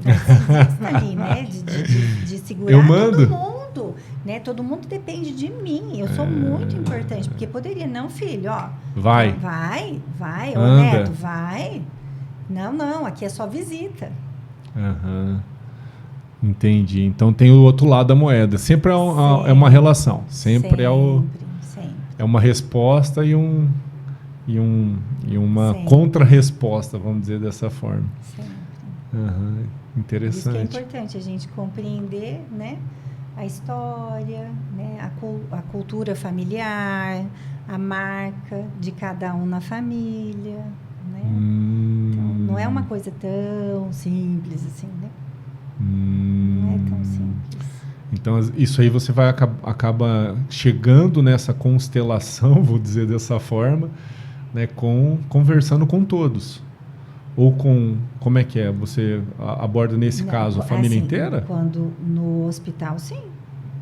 ali, né? De segurar todo mundo. Né? Todo mundo depende de mim. Eu sou muito importante. Porque poderia, não, filho, ó. Vai. Ô, neto, vai. Não, aqui é só visita. Entendi. Então tem o outro lado da moeda. Sempre é uma relação. Sempre. É uma resposta e uma contra-resposta, vamos dizer dessa forma. Sempre. Interessante. Isso que é importante, a gente compreender, né, a história, né, a cultura familiar, a marca de cada um na família, né? Então, não é uma coisa tão simples assim, né? Não é tão simples. Então, isso aí você vai acaba chegando nessa constelação, vou dizer dessa forma, né, conversando com todos. Ou como é que é? Você aborda nesse caso a família inteira? Quando no hospital, sim.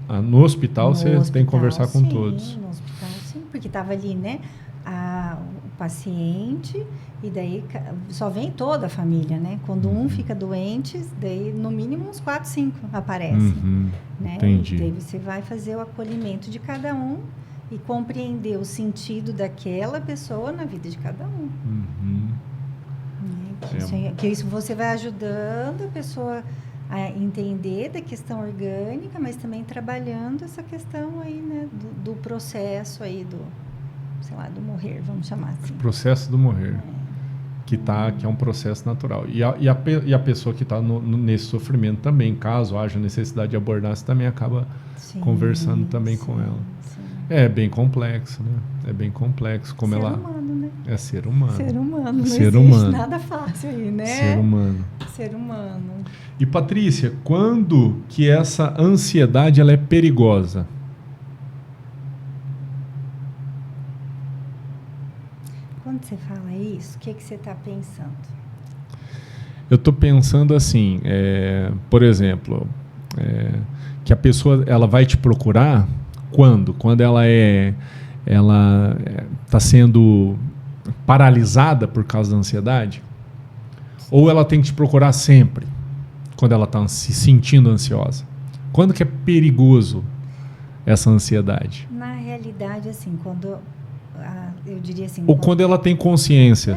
No hospital você tem que conversar com todos. No hospital, sim. Porque estava ali, né, o paciente, e daí só vem toda a família, né? Quando um fica doente, daí no mínimo uns 4, 5 aparecem. Né? Entendi. E daí você vai fazer o acolhimento de cada um e compreender o sentido daquela pessoa na vida de cada um. Que isso você vai ajudando a pessoa a entender da questão orgânica, mas também trabalhando essa questão aí, né, do processo aí do morrer, vamos chamar assim. O processo do morrer, que é um processo natural. E a pessoa que está nesse sofrimento também, caso haja necessidade de abordar, você também acaba conversando também com ela. Sim. É bem complexo, né? É bem complexo como ser ela... humano, né? É ser humano. Ser humano, não ser existe humano. Nada fácil aí, né? Ser humano. Ser humano. E Patrícia, quando que essa ansiedade ela é perigosa? Quando você fala isso, o que você está pensando? Eu estou pensando assim, por exemplo, que a pessoa ela vai te procurar quando? Quando ela está sendo paralisada por causa da ansiedade? Ou ela tem que te procurar sempre, quando ela está se sentindo ansiosa? Quando que é perigoso essa ansiedade? Na realidade, assim, eu diria assim... Ou quando ela tem consciência.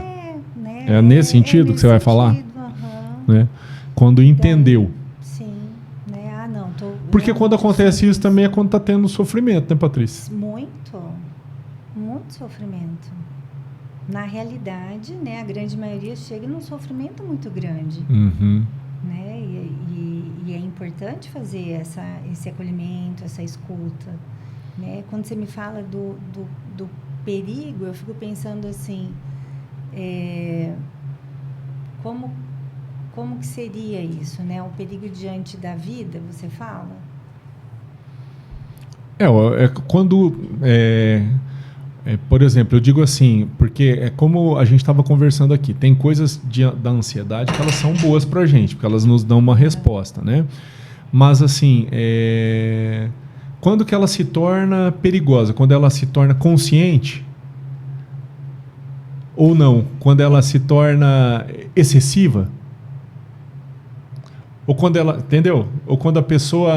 Né? É nesse sentido que você vai falar? Né? Quando entendeu. Sim. Né? Porque quando acontece isso também é quando está tendo sofrimento, né, Patrícia? Muito sofrimento. Na realidade, né, a grande maioria chega num sofrimento muito grande. Né? E é importante fazer esse acolhimento, essa escuta. né? Quando você me fala do perigo, eu fico pensando assim, como que seria isso, né? O perigo diante da vida, você fala? Quando... por exemplo, eu digo assim, porque é como a gente estava conversando aqui, tem coisas da ansiedade que elas são boas para a gente, porque elas nos dão uma resposta, né? Mas assim, quando que ela se torna perigosa? Quando ela se torna consciente? Ou não? Quando ela se torna excessiva? Ou quando ela, entendeu? Ou quando a pessoa,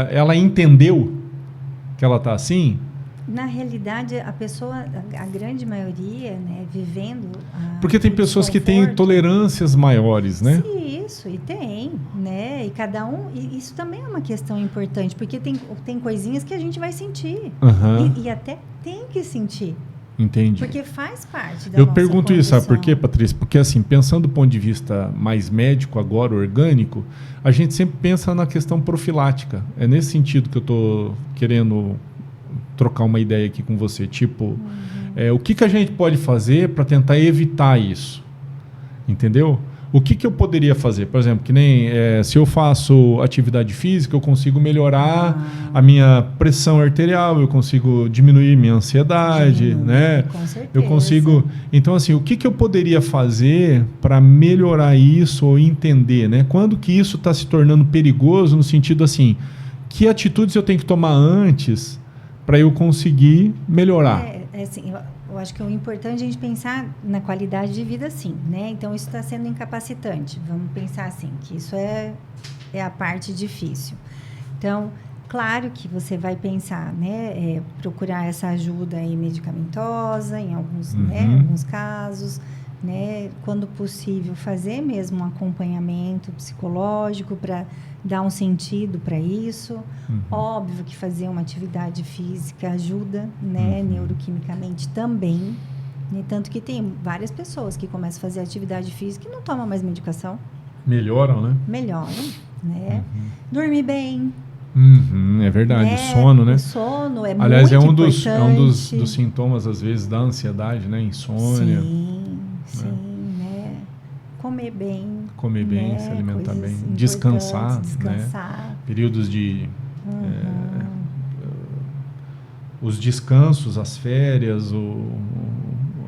ela entendeu que ela está assim? Na realidade, a pessoa, a grande maioria, né, vivendo... Porque tem pessoas que têm tolerâncias maiores, né? Sim, isso, e tem, né? E cada um... E isso também é uma questão importante, porque tem coisinhas que a gente vai sentir. E até tem que sentir. Entendi. Porque faz parte da Eu nossa pergunto condição. isso, sabe por quê, Patrícia? Porque, assim, pensando do ponto de vista mais médico, agora orgânico, a gente sempre pensa na questão profilática. É nesse sentido que eu estou querendo trocar uma ideia aqui com você. Tipo, o que a gente pode fazer para tentar evitar isso? Entendeu? O que eu poderia fazer? Por exemplo, que nem se eu faço atividade física, eu consigo melhorar a minha pressão arterial, eu consigo diminuir minha ansiedade, né? Com certeza. Eu consigo... Então, assim, o que eu poderia fazer para melhorar isso ou entender, né? Quando que isso está se tornando perigoso no sentido assim, que atitudes eu tenho que tomar antes para eu conseguir melhorar? Assim, eu acho que o importante é a gente pensar na qualidade de vida, sim, né? Então, isso está sendo incapacitante. Vamos pensar assim, que isso é a parte difícil. Então, claro que você vai pensar, né? Procurar essa ajuda aí medicamentosa, em alguns, né, alguns casos, né? Quando possível, fazer mesmo um acompanhamento psicológico para dar um sentido para isso. Óbvio que fazer uma atividade física ajuda, né? Neuroquimicamente também. Né? Tanto que tem várias pessoas que começam a fazer atividade física e não tomam mais medicação. Melhoram, né? Melhoram, né? Dormir bem. É verdade, o sono, né? O sono é Aliás, muito importante. É um dos sintomas, às vezes, da ansiedade, né? Insônia. Sim, né? Comer bem. Comer bem, se alimentar bem. Descansar, né? Períodos de... os descansos, as férias,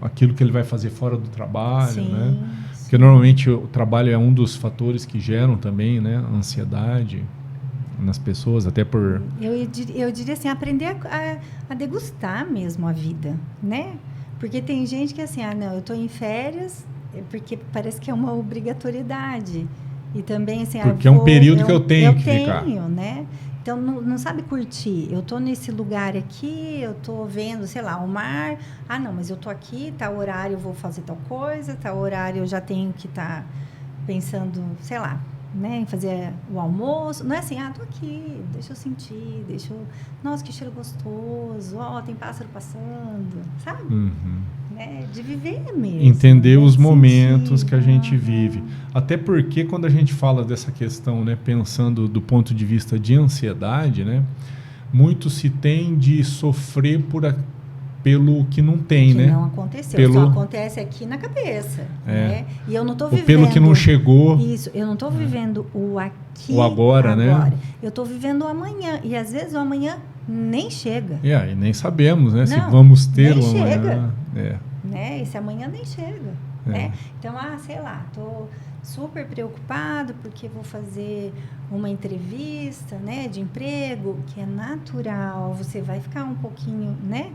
aquilo que ele vai fazer fora do trabalho, né? Porque normalmente o trabalho é um dos fatores que geram também, né? Ansiedade nas pessoas, até por... Eu diria assim, aprender a degustar mesmo a vida, né? Porque tem gente que assim, não, eu estou em férias, porque parece que é uma obrigatoriedade. E também assim... Porque é um período que eu tenho que ficar. Né? Então, não sabe curtir. Eu estou nesse lugar aqui, eu estou vendo, sei lá, o mar. Não, mas eu estou aqui, tal horário eu vou fazer tal coisa, tal horário eu já tenho que estar pensando, sei lá, né, em fazer o almoço. Não é assim, tô aqui, deixa eu sentir, nossa, que cheiro gostoso, tem pássaro passando, sabe? Né? De viver mesmo. Entender, né? Os momentos que a gente vive. Até porque quando a gente fala dessa questão, né, pensando do ponto de vista de ansiedade, né, muito se tem de sofrer pelo que não tem, que né? Não aconteceu, só acontece aqui na cabeça. Né? E eu não estou vivendo... Pelo que não chegou. Isso, eu não estou vivendo o aqui, o agora, né? Eu estou vivendo o amanhã. E às vezes o amanhã nem chega. E nem sabemos, né? Se vamos ter o amanhã. Chega. Né? Esse amanhã nem chega. Né? Então, sei lá, estou super preocupado porque vou fazer uma entrevista, né, de emprego, que é natural. Você vai ficar um pouquinho, né?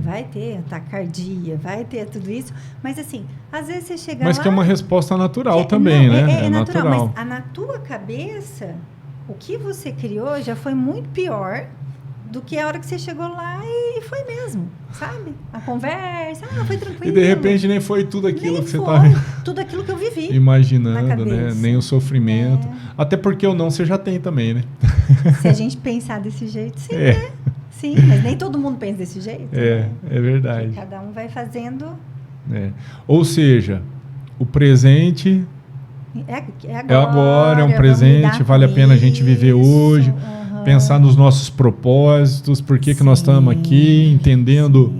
Vai ter taquicardia, vai ter tudo isso, mas assim, às vezes você chega mas lá... que é uma resposta natural também, né? É natural, mas na tua cabeça, o que você criou já foi muito pior do que a hora que você chegou lá e foi mesmo, sabe? A conversa, foi tranquilo. E de repente nem foi tudo aquilo que você estava... tudo aquilo que eu vivi. Imaginando, né? Nem o sofrimento. Até porque o não você já tem também, né? Se a gente pensar desse jeito, sim, né? Sim, mas nem todo mundo pensa desse jeito. É verdade. Porque cada um vai fazendo... Ou seja, o presente é agora, é um presente, vale a pena a gente viver hoje. Pensar nos nossos propósitos, por que nós estamos aqui, entendendo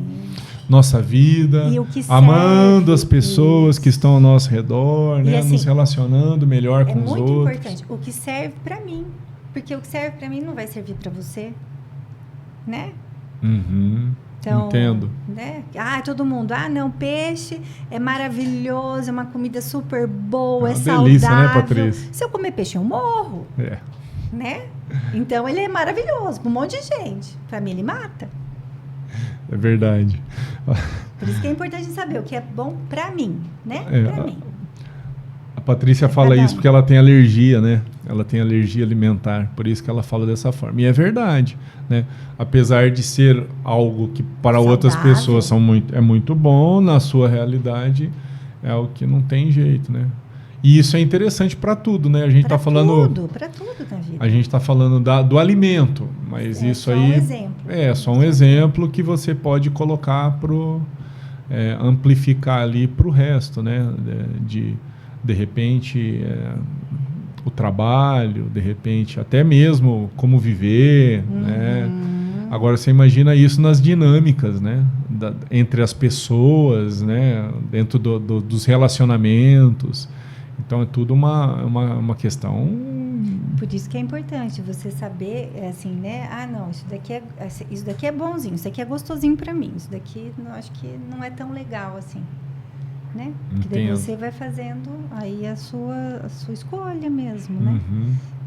nossa vida, amando as pessoas que estão ao nosso redor, né? Assim, nos relacionando melhor com os outros. É muito importante. O que serve para mim, porque o que serve para mim não vai servir para você, né? Então, entendo. Né? Todo mundo, não, peixe é maravilhoso, é uma comida super boa, é saudável. Delícia, né, Patrícia? Se eu comer peixe, eu morro. Né? Então, ele é maravilhoso para um monte de gente. Para mim, ele mata. É verdade. Por isso que é importante saber o que é bom para mim, né? Para mim. A Patrícia fala isso porque ela tem alergia, né? Ela tem alergia alimentar, por isso que ela fala dessa forma. E é verdade, né? Apesar de ser algo que para outras pessoas é muito bom, na sua realidade é algo que não tem jeito, né? E isso é interessante para tudo, né? A gente está falando para tudo na vida. A gente está falando do alimento, mas isso aí é só um exemplo que você pode colocar para amplificar ali para o resto, né? De repente o trabalho, de repente até mesmo como viver, né? Agora você imagina isso nas dinâmicas, né? Entre as pessoas, né? Dentro dos relacionamentos. Então é tudo uma questão. Por isso que é importante você saber, assim, né? Não, isso daqui é bonzinho, isso daqui é gostosinho para mim, isso daqui acho que não é tão legal assim, né? Porque daí você vai fazendo aí a sua escolha mesmo, né?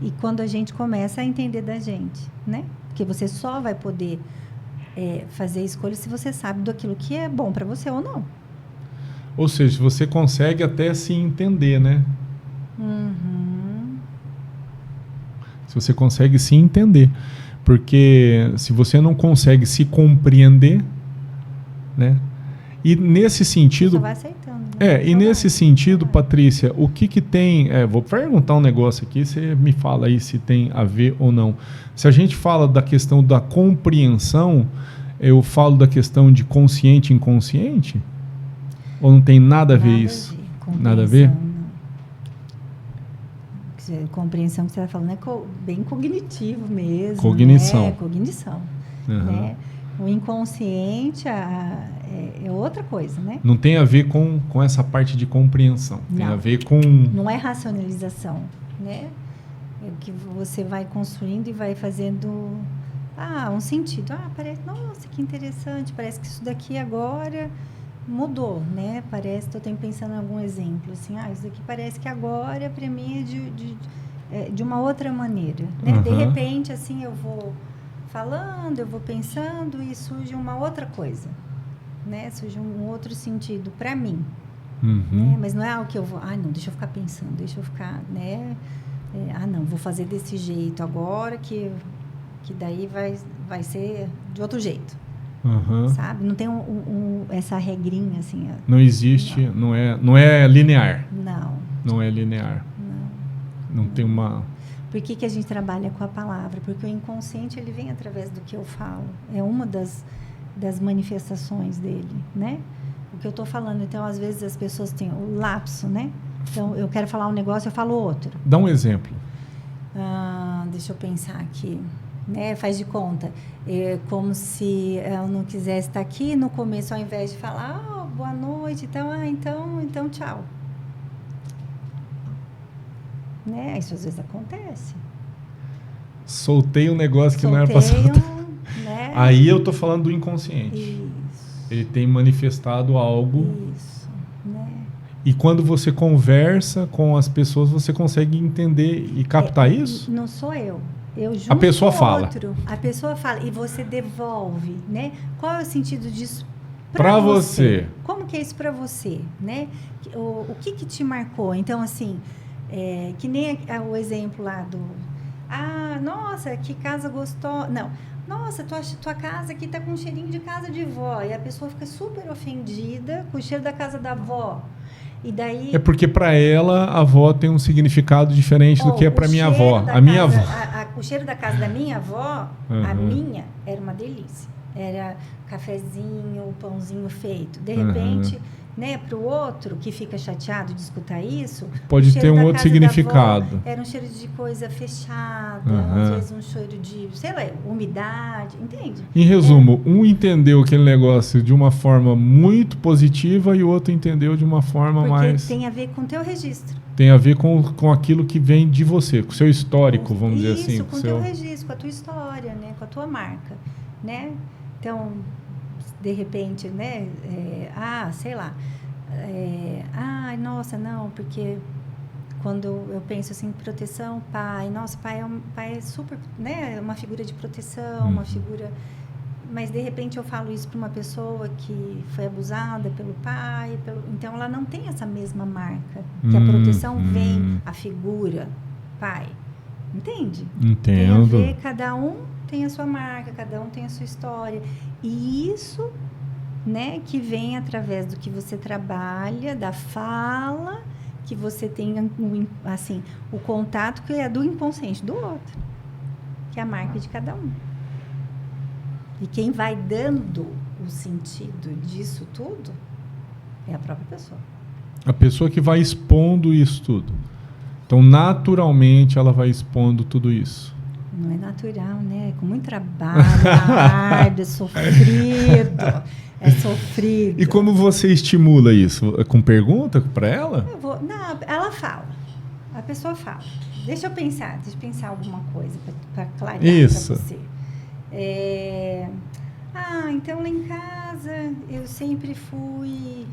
E quando a gente começa a entender da gente, né? Porque você só vai poder fazer escolha se você sabe daquilo que é bom para você ou não. Ou seja, você consegue até se entender, né? Se você consegue se entender. Porque se você não consegue se compreender, né? E nesse sentido... Você vai aceitando. Né? E nesse sentido, Patrícia, o que tem... vou perguntar um negócio aqui, você me fala aí se tem a ver ou não. Se a gente fala da questão da compreensão, eu falo da questão de consciente e inconsciente? Ou não tem nada a ver isso? Nada a ver? Compreensão que você está falando é bem cognitivo mesmo. Cognição. Né? Cognição. Né? O inconsciente é outra coisa, né? Não tem a ver com essa parte de compreensão. Tem a ver com... Não é racionalização, né? É o que você vai construindo e vai fazendo... um sentido. Parece... Nossa, que interessante. Parece que isso daqui agora... mudou, né? Parece, estou pensando em algum exemplo, assim, isso daqui parece que agora para mim é de uma outra maneira, né? De repente, assim, eu vou falando, eu vou pensando e surge uma outra coisa, né? Surge um outro sentido para mim, né? Mas não é algo que eu vou, não, deixa eu ficar pensando, deixa eu ficar, né? Não, vou fazer desse jeito agora que daí vai ser de outro jeito. Sabe? Não tem essa regrinha assim. Não existe, não é linear. Não. Não é linear. Não tem uma... Por que a gente trabalha com a palavra? Porque o inconsciente ele vem através do que eu falo. É uma das manifestações dele, né? O que eu estou falando. Então, às vezes as pessoas têm o lapso, né? Então, eu quero falar um negócio, eu falo outro. Dá um exemplo. Deixa eu pensar aqui. Né? Faz de conta. É como se eu não quisesse estar aqui no começo, ao invés de falar boa noite, então tchau. Né? Isso às vezes acontece. Soltei um negócio que não era para soltar. Né? Aí eu tô falando do inconsciente. Isso. Ele tem manifestado algo. Isso. Né? E quando você conversa com as pessoas, você consegue entender e captar isso? Não sou eu. A pessoa fala. A pessoa fala e você devolve, né? Qual é o sentido disso para você? Como que é isso para você, né? O que te marcou? Então, assim, que nem o exemplo lá do... nossa, que casa gostosa. Não. Nossa, tua casa aqui tá com um cheirinho de casa de vó. E a pessoa fica super ofendida com o cheiro da casa da avó. E daí... É porque para ela a avó tem um significado diferente do que é para minha avó. A minha avó. O cheiro da casa da minha avó, a minha, era uma delícia. Era cafezinho, pãozinho feito. De repente, né, para o outro que fica chateado de escutar isso, pode ter um outro significado. Era um cheiro de coisa fechada, às vezes um cheiro de, sei lá, umidade, entende? Em resumo, um entendeu aquele negócio de uma forma muito positiva e o outro entendeu de uma forma mais... Porque tem a ver com o teu registro. Tem a ver com aquilo que vem de você, com o seu histórico, vamos dizer assim. Isso, com o teu registro, com a tua história, né, com a tua marca, né? Então, de repente, né, sei lá, nossa, não, porque quando eu penso assim, proteção, pai, nossa, pai é super, né, é uma figura de proteção, uma figura, mas de repente eu falo isso para uma pessoa que foi abusada pelo pai, então ela não tem essa mesma marca, que a proteção vem, a figura, pai, entende? Entendo. Tem a ver, cada um tem a sua marca, cada um tem a sua história, e isso, né, que vem através do que você trabalha, da fala, que você tem, assim, o contato que é do inconsciente do outro, que é a marca de cada um. E quem vai dando o sentido disso tudo é a própria pessoa. A pessoa que vai expondo isso tudo. Então, naturalmente, ela vai expondo tudo isso. Não é natural, né? É com muito trabalho, é sofrido. É sofrido. E como você estimula isso? Com pergunta para ela? Não, ela fala. A pessoa fala. Deixa eu pensar alguma coisa para clarear para você. Então lá em casa eu sempre fui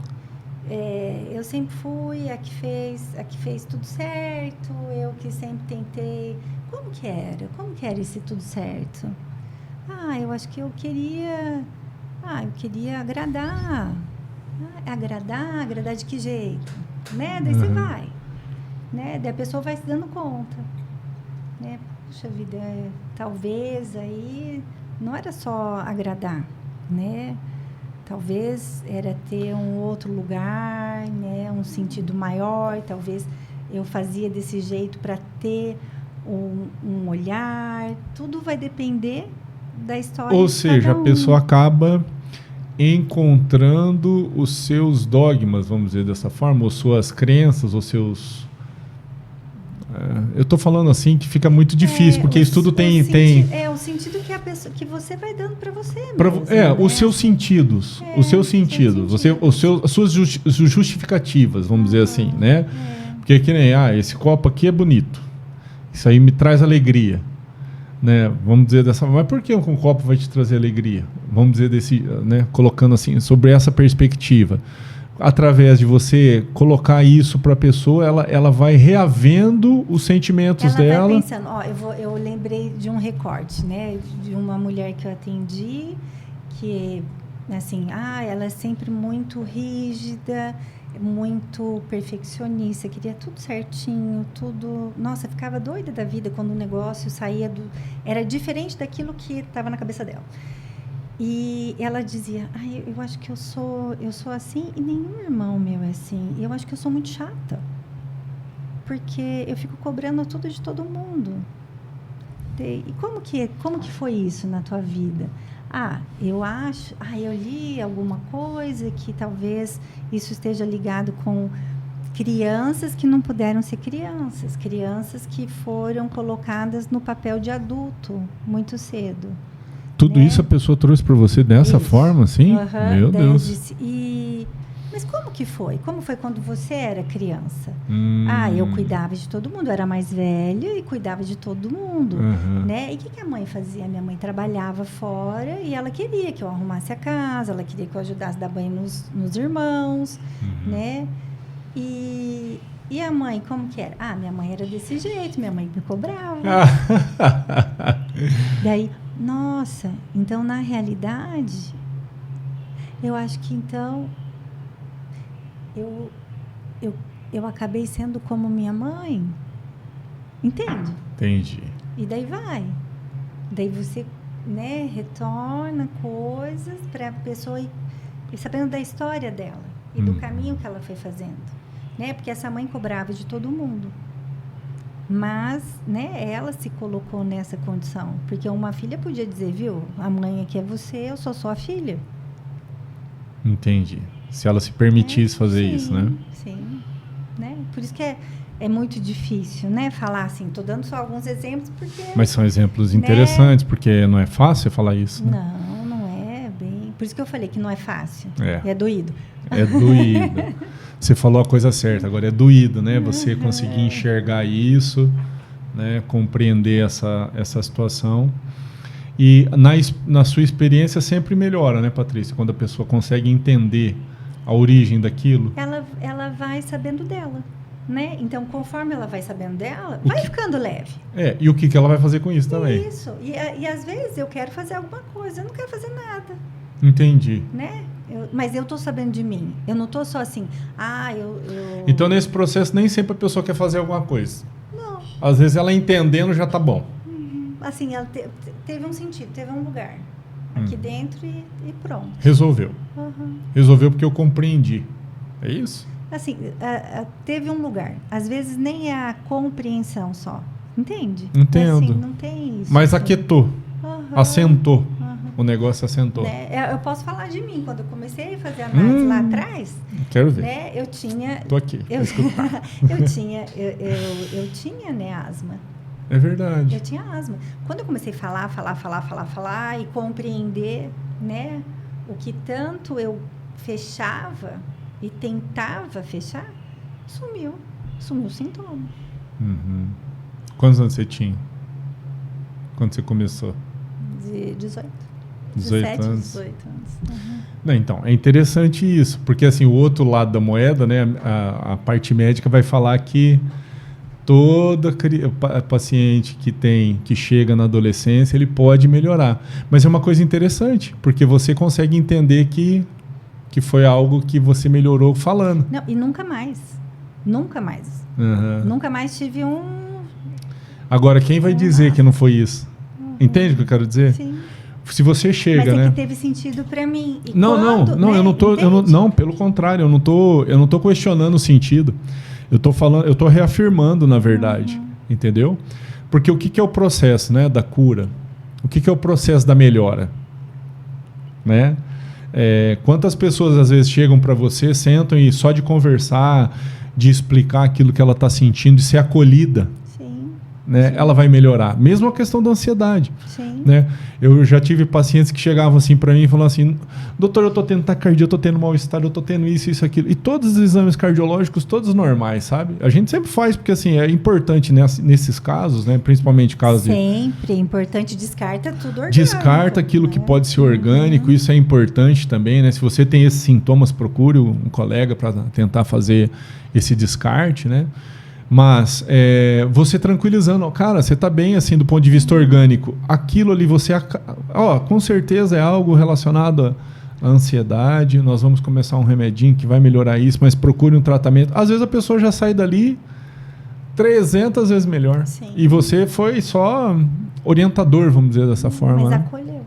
a que fez tudo certo, eu que sempre tentei. Como que era esse tudo certo? Eu acho que eu queria agradar. Agradar de que jeito? Né? Daí você vai. Né? Daí a pessoa vai se dando conta. Né? Puxa vida, talvez aí não era só agradar, né? Talvez era ter um outro lugar, né? Um sentido maior, talvez eu fazia desse jeito para ter um olhar, tudo vai depender da história. Ou seja, a pessoa acaba encontrando os seus dogmas, vamos dizer dessa forma, ou suas crenças, os seus... eu estou falando assim que fica muito difícil, porque isso tudo tem... o sentido que a pessoa, que você vai dando para você mesmo, né? Os seus sentidos. As suas justificativas, vamos dizer assim, né? Porque que nem, esse copo aqui é bonito. Isso aí me traz alegria. Né? Vamos dizer dessa forma. Mas por que um copo vai te trazer alegria? Vamos dizer né? Colocando assim, sobre essa perspectiva. Através de você colocar isso para a pessoa, ela vai reavendo os sentimentos dela. Ela vai pensando, eu lembrei de um recorte, né? De uma mulher que eu atendi, que, assim, ela é sempre muito rígida, muito perfeccionista, queria tudo certinho, tudo... Nossa, ficava doida da vida quando o negócio saía do... Era diferente daquilo que estava na cabeça dela. E ela dizia, eu acho que eu sou assim e nenhum irmão meu é assim. Eu acho que eu sou muito chata, porque eu fico cobrando tudo de todo mundo. E como que foi isso na tua vida? Eu acho, eu li alguma coisa que talvez isso esteja ligado com crianças que não puderam ser crianças que foram colocadas no papel de adulto muito cedo. Tudo isso a pessoa trouxe para você dessa forma, assim? Meu Deus. Disse, mas como que foi? Como foi quando você era criança? Eu cuidava de todo mundo, eu era mais velha e cuidava de todo mundo. Né? E o que a mãe fazia? Minha mãe trabalhava fora e ela queria que eu arrumasse a casa, ela queria que eu ajudasse a dar banho nos irmãos, né? E a mãe, como que era? Minha mãe era desse jeito, minha mãe me cobrava. Daí, nossa, então na realidade, eu acho que então eu acabei sendo como minha mãe. Entende? Entendi. E daí vai. Daí você, né, retorna coisas para a pessoa ir sabendo da história dela e do caminho que ela foi fazendo. Né? Porque essa mãe cobrava de todo mundo. Mas, né, ela se colocou nessa condição. Porque uma filha podia dizer, viu, a mãe aqui é você, eu sou sua filha. Entendi. Se ela se permitisse fazer isso, né? Sim, né? Por isso que é muito difícil, né? Falar assim, estou dando só alguns exemplos porque... Mas são exemplos interessantes, porque não é fácil falar isso, né? Não é bem... Por isso que eu falei que não é fácil. É doído. É doído. Você falou a coisa certa, agora é doído, né? Você conseguir enxergar isso, né? Compreender essa situação. E na sua experiência sempre melhora, né, Patrícia? Quando a pessoa consegue entender a origem daquilo. Ela vai sabendo dela, né? Então, conforme ela vai sabendo dela, vai ficando leve. E o que ela vai fazer com isso também? Isso. E às vezes eu quero fazer alguma coisa, eu não quero fazer nada. Entendi. Né? Mas eu estou sabendo de mim. Eu não estou só assim, Então, nesse processo, nem sempre a pessoa quer fazer alguma coisa. Não. Às vezes, ela entendendo já tá bom. Assim, ela teve um sentido, teve um lugar aqui dentro e pronto. Resolveu. Resolveu porque eu compreendi. É isso? Assim, teve um lugar. Às vezes nem é a compreensão só. Entende? Entendo. Assim, não tem isso. Mas aquietou. Assentou. O negócio assentou. Né? Eu posso falar de mim. Quando eu comecei a fazer análise lá atrás... Quero ver. Né, eu tinha... Tô aqui, pra escutar. eu tinha, né, asma. É verdade. Eu tinha asma. Quando eu comecei a falar e compreender, né, o que tanto eu fechava e tentava fechar, sumiu o sintoma. Quantos anos você tinha quando você começou? De 18. 18 anos. 18 anos. Não, então, é interessante isso, porque assim, o outro lado da moeda, né, a parte médica vai falar que toda paciente que chega na adolescência, ele pode melhorar. Mas é uma coisa interessante, porque você consegue entender que foi algo que você melhorou falando. Não, e nunca mais. Nunca mais. Nunca mais tive um... Agora, quem vai dizer que não foi isso? Entende o que eu quero dizer? Sim. Se você chega, mas né? Que teve sentido para mim. E não, né? eu não tô, não, pelo contrário, eu não tô questionando o sentido. Eu tô reafirmando, na verdade, entendeu? Porque o que é o processo, né, da cura? O que é o processo da melhora, né? Quantas pessoas às vezes chegam para você, sentam e só de conversar, de explicar aquilo que ela está sentindo, de ser acolhida, né, ela vai melhorar. Mesmo a questão da ansiedade. Sim. Né? Eu já tive pacientes que chegavam assim para mim e falavam assim: doutor, eu tô tendo taquicardia, eu tô tendo mal-estar, eu tô tendo isso, aquilo. E todos os exames cardiológicos, todos normais, sabe? A gente sempre faz, porque assim, é importante nesses casos, né? Principalmente casos sempre é importante, descarta tudo orgânico. Descarta aquilo que pode ser orgânico, isso é importante também, né? Se você tem esses sintomas, procure um colega para tentar fazer esse descarte, né? Mas você tranquilizando, cara, você está bem assim do ponto de vista orgânico. Aquilo ali com certeza é algo relacionado à ansiedade. Nós vamos começar um remedinho que vai melhorar isso, mas procure um tratamento. Às vezes a pessoa já sai dali 300 vezes melhor. Sim. E você foi só orientador, vamos dizer dessa forma. Mas né? acolheu.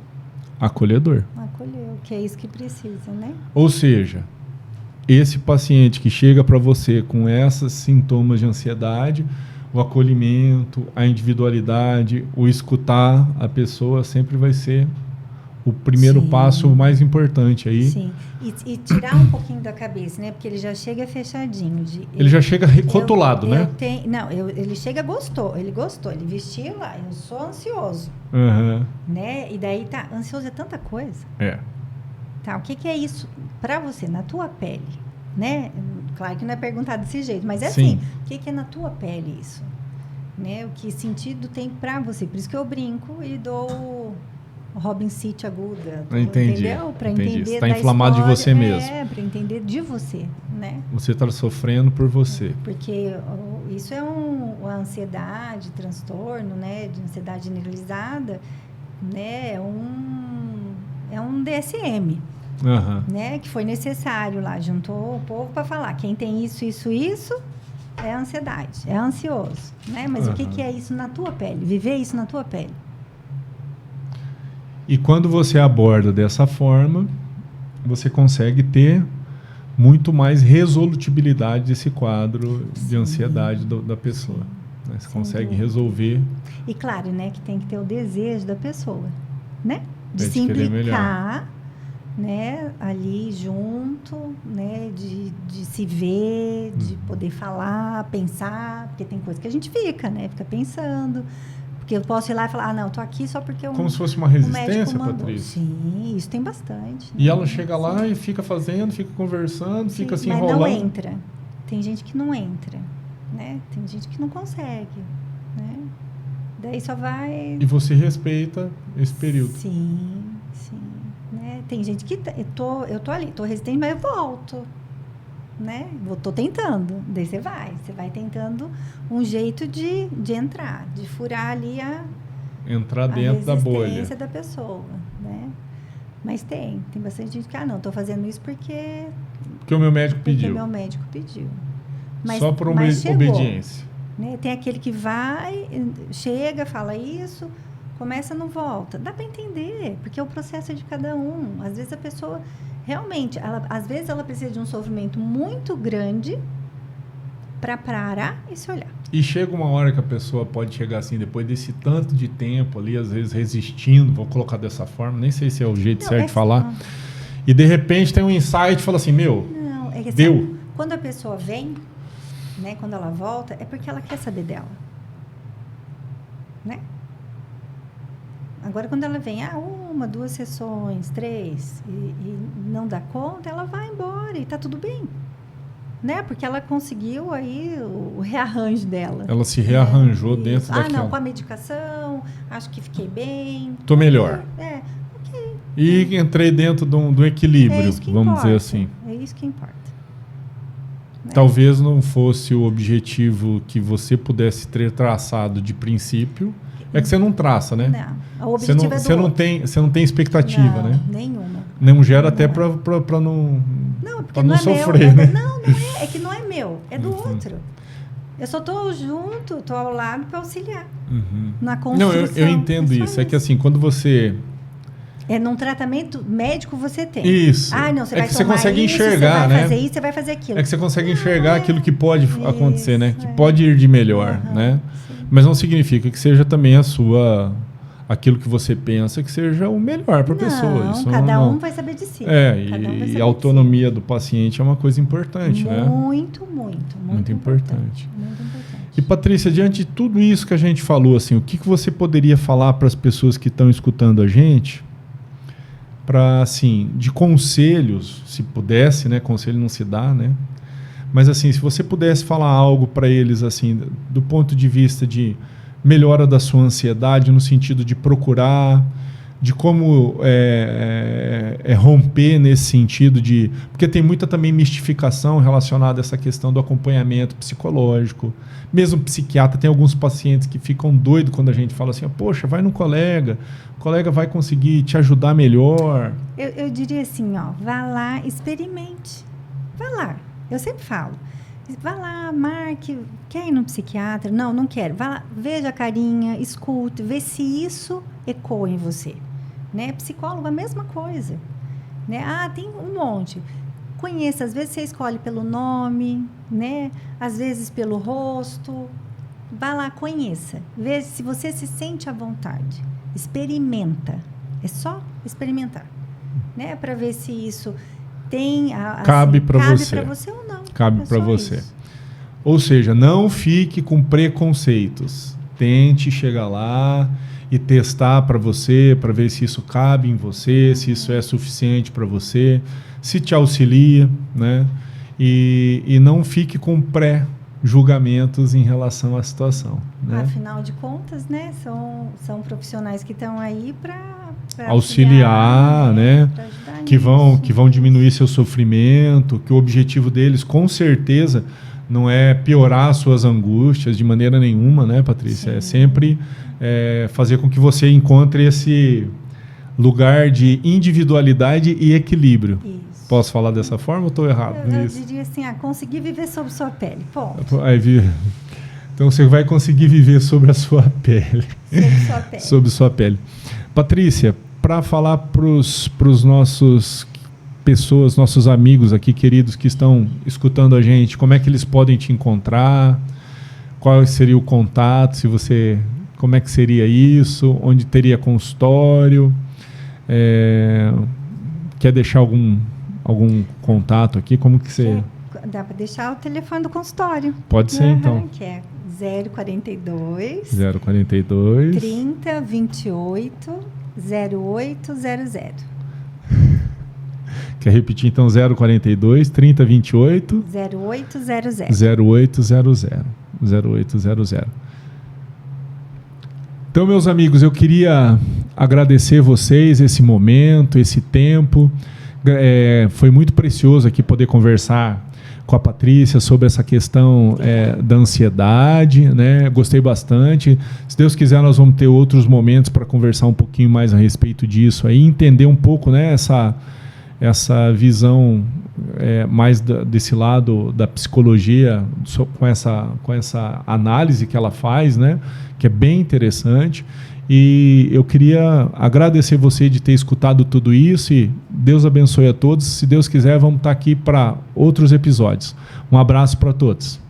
Acolhedor. Acolheu, que é isso que precisa, né? Ou seja, esse paciente que chega para você com esses sintomas de ansiedade, o acolhimento, a individualidade, o escutar a pessoa sempre vai ser o primeiro passo mais importante aí. Sim, e tirar um pouquinho da cabeça, né? Porque ele já chega fechadinho. Ele já chega rotulado, né? Ele chega ele gostou, ele vestiu lá, eu sou ansioso. Né? E daí ansioso é tanta coisa. Tá, o que é isso para você, na tua pele, né? Claro que não é perguntado desse jeito, mas é assim, o que é na tua pele isso? Né? O que sentido tem para você? Por isso que eu brinco e dou Robin City aguda. Entendi. Entendeu? Para entender Você está inflamado de você mesmo. Para entender de você, né? Você está sofrendo por você. Porque isso é uma ansiedade, transtorno, né? De ansiedade generalizada, né? É um DSM. Né, que foi necessário lá, juntou o povo para falar quem tem isso é ansiedade, é ansioso, né? Mas o que é isso na tua pele? Viver isso na tua pele. E quando você aborda dessa forma, você consegue ter muito mais resolutibilidade desse quadro de ansiedade da pessoa. Né? Você consegue resolver. E claro, né, que tem que ter o desejo da pessoa, né? De se querer implicar né, ali junto, né, de se ver, de poder falar, pensar, porque tem coisa que a gente fica, né, fica pensando, porque eu posso ir lá e falar, não, tô aqui só porque como se fosse uma resistência, Patrícia? Sim, isso tem bastante. E ela chega lá e fica fazendo, fica conversando, fica se enrolando. Mas não entra. Tem gente que não entra, né? Tem gente que não consegue, né? Daí só vai... E você respeita esse período. Sim. Né? Tem gente que... Eu tô ali, tô resistente, mas eu volto, né? Tô tentando. Daí você vai tentando um jeito de entrar, de furar ali entrar dentro da bolha. A resistência da pessoa, né? Mas tem bastante gente que, não, tô fazendo isso porque o meu médico pediu. Porque o meu médico pediu. Mas, só por obediência. Né? Tem aquele que vai, chega, fala isso, começa, não volta. Dá para entender, porque o processo é de cada um. Às vezes a pessoa, realmente, às vezes ela precisa de um sofrimento muito grande para parar e se olhar. E chega uma hora que a pessoa pode chegar assim, depois desse tanto de tempo ali, às vezes resistindo, vou colocar dessa forma, nem sei se é o jeito certo de falar, e de repente tem um insight e fala assim, não, é que deu. Assim, quando a pessoa vem, né, quando ela volta, é porque ela quer saber dela. Né? Agora, quando ela vem, 1, 2 sessões, 3, e não dá conta, ela vai embora e tá tudo bem. Né? Porque ela conseguiu aí o rearranjo dela. Ela se rearranjou dentro daquela. Não, com a medicação, acho que fiquei bem. Tô melhor. Ok. E entrei dentro do equilíbrio, vamos dizer assim. É isso que importa. Né? Talvez não fosse o objetivo que você pudesse ter traçado de princípio. É que você não traça, né? Não, o objetivo você não tem expectativa, não, né? Nenhuma. Não gera até para não sofrer, meu, né? Não é. É que não é meu, é do outro. Eu só estou junto, estou ao lado para auxiliar na construção. Não, eu entendo isso. É que assim, quando você... num tratamento médico você tem. Isso. Não, você vai que você consegue isso, enxergar, você vai né? fazer isso, você vai fazer aquilo. É que você consegue enxergar aquilo que pode acontecer, né? Que é. pode ir de melhor, né? Sim. Mas não significa que seja também aquilo que você pensa que seja o melhor para a pessoa. Isso cada um vai saber de si. E a autonomia do paciente é uma coisa importante, né? Muito importante. Muito importante. E Patrícia, diante de tudo isso que a gente falou, assim, o que você poderia falar para as pessoas que estão escutando a gente, para assim, de conselhos, se pudesse, né? Conselho não se dá, né? Mas assim, se você pudesse falar algo para eles, assim, do ponto de vista de melhora da sua ansiedade, no sentido de procurar, de como romper nesse sentido de... Porque tem muita também mistificação relacionada a essa questão do acompanhamento psicológico. Mesmo psiquiatra, tem alguns pacientes que ficam doidos quando a gente fala assim, poxa, vai no colega, o colega vai conseguir te ajudar melhor. Eu diria assim, vá lá, experimente. Vá lá. Eu sempre falo, vá lá, marque, quer ir no psiquiatra? Não quero. Vá lá, veja a carinha, escute, vê se isso ecoa em você. Né? Psicólogo, a mesma coisa. Né? Tem um monte. Conheça, às vezes você escolhe pelo nome, né? Às vezes pelo rosto. Vá lá, conheça. Veja se você se sente à vontade. Experimenta. É só experimentar. Né? Para ver se isso... cabe para você ou não. Cabe para você. Isso. Ou seja, não fique com preconceitos. Tente chegar lá e testar para você, para ver se isso cabe em você, se isso é suficiente para você, se te auxilia, né? E não fique com pré-julgamentos em relação à situação. Né? Afinal de contas, né? São profissionais que estão aí para auxiliar, né? Que vão diminuir seu sofrimento, que o objetivo deles, com certeza, não é piorar suas angústias de maneira nenhuma, né, Patrícia? Sim. É sempre fazer com que você encontre esse lugar de individualidade e equilíbrio. Isso. Posso falar dessa forma ou estou errado nisso? Eu diria assim, conseguir viver sob sua pele, ponto. Então você vai conseguir viver sobre a sua pele. Sobre sua pele. Sobre sua pele. Patrícia, para falar para os nossos amigos aqui queridos que estão escutando a gente, como é que eles podem te encontrar? Qual seria o contato? Como é que seria isso? Onde teria consultório? Quer deixar algum contato aqui? Como que você... Dá para deixar o telefone do consultório. Pode ser, então. Que é 042 30 28 0800. Quer repetir, então, 042 30 28 0800. Então, meus amigos, eu queria agradecer vocês esse momento, esse tempo. Foi muito precioso aqui poder conversar com a Patrícia sobre essa questão da ansiedade, né? Gostei bastante. Se Deus quiser, nós vamos ter outros momentos para conversar um pouquinho mais a respeito disso aí, entender um pouco, né, essa visão mais desse lado da psicologia, com essa análise que ela faz, né, que é bem interessante. E eu queria agradecer você de ter escutado tudo isso e Deus abençoe a todos. Se Deus quiser, vamos estar aqui para outros episódios. Um abraço para todos.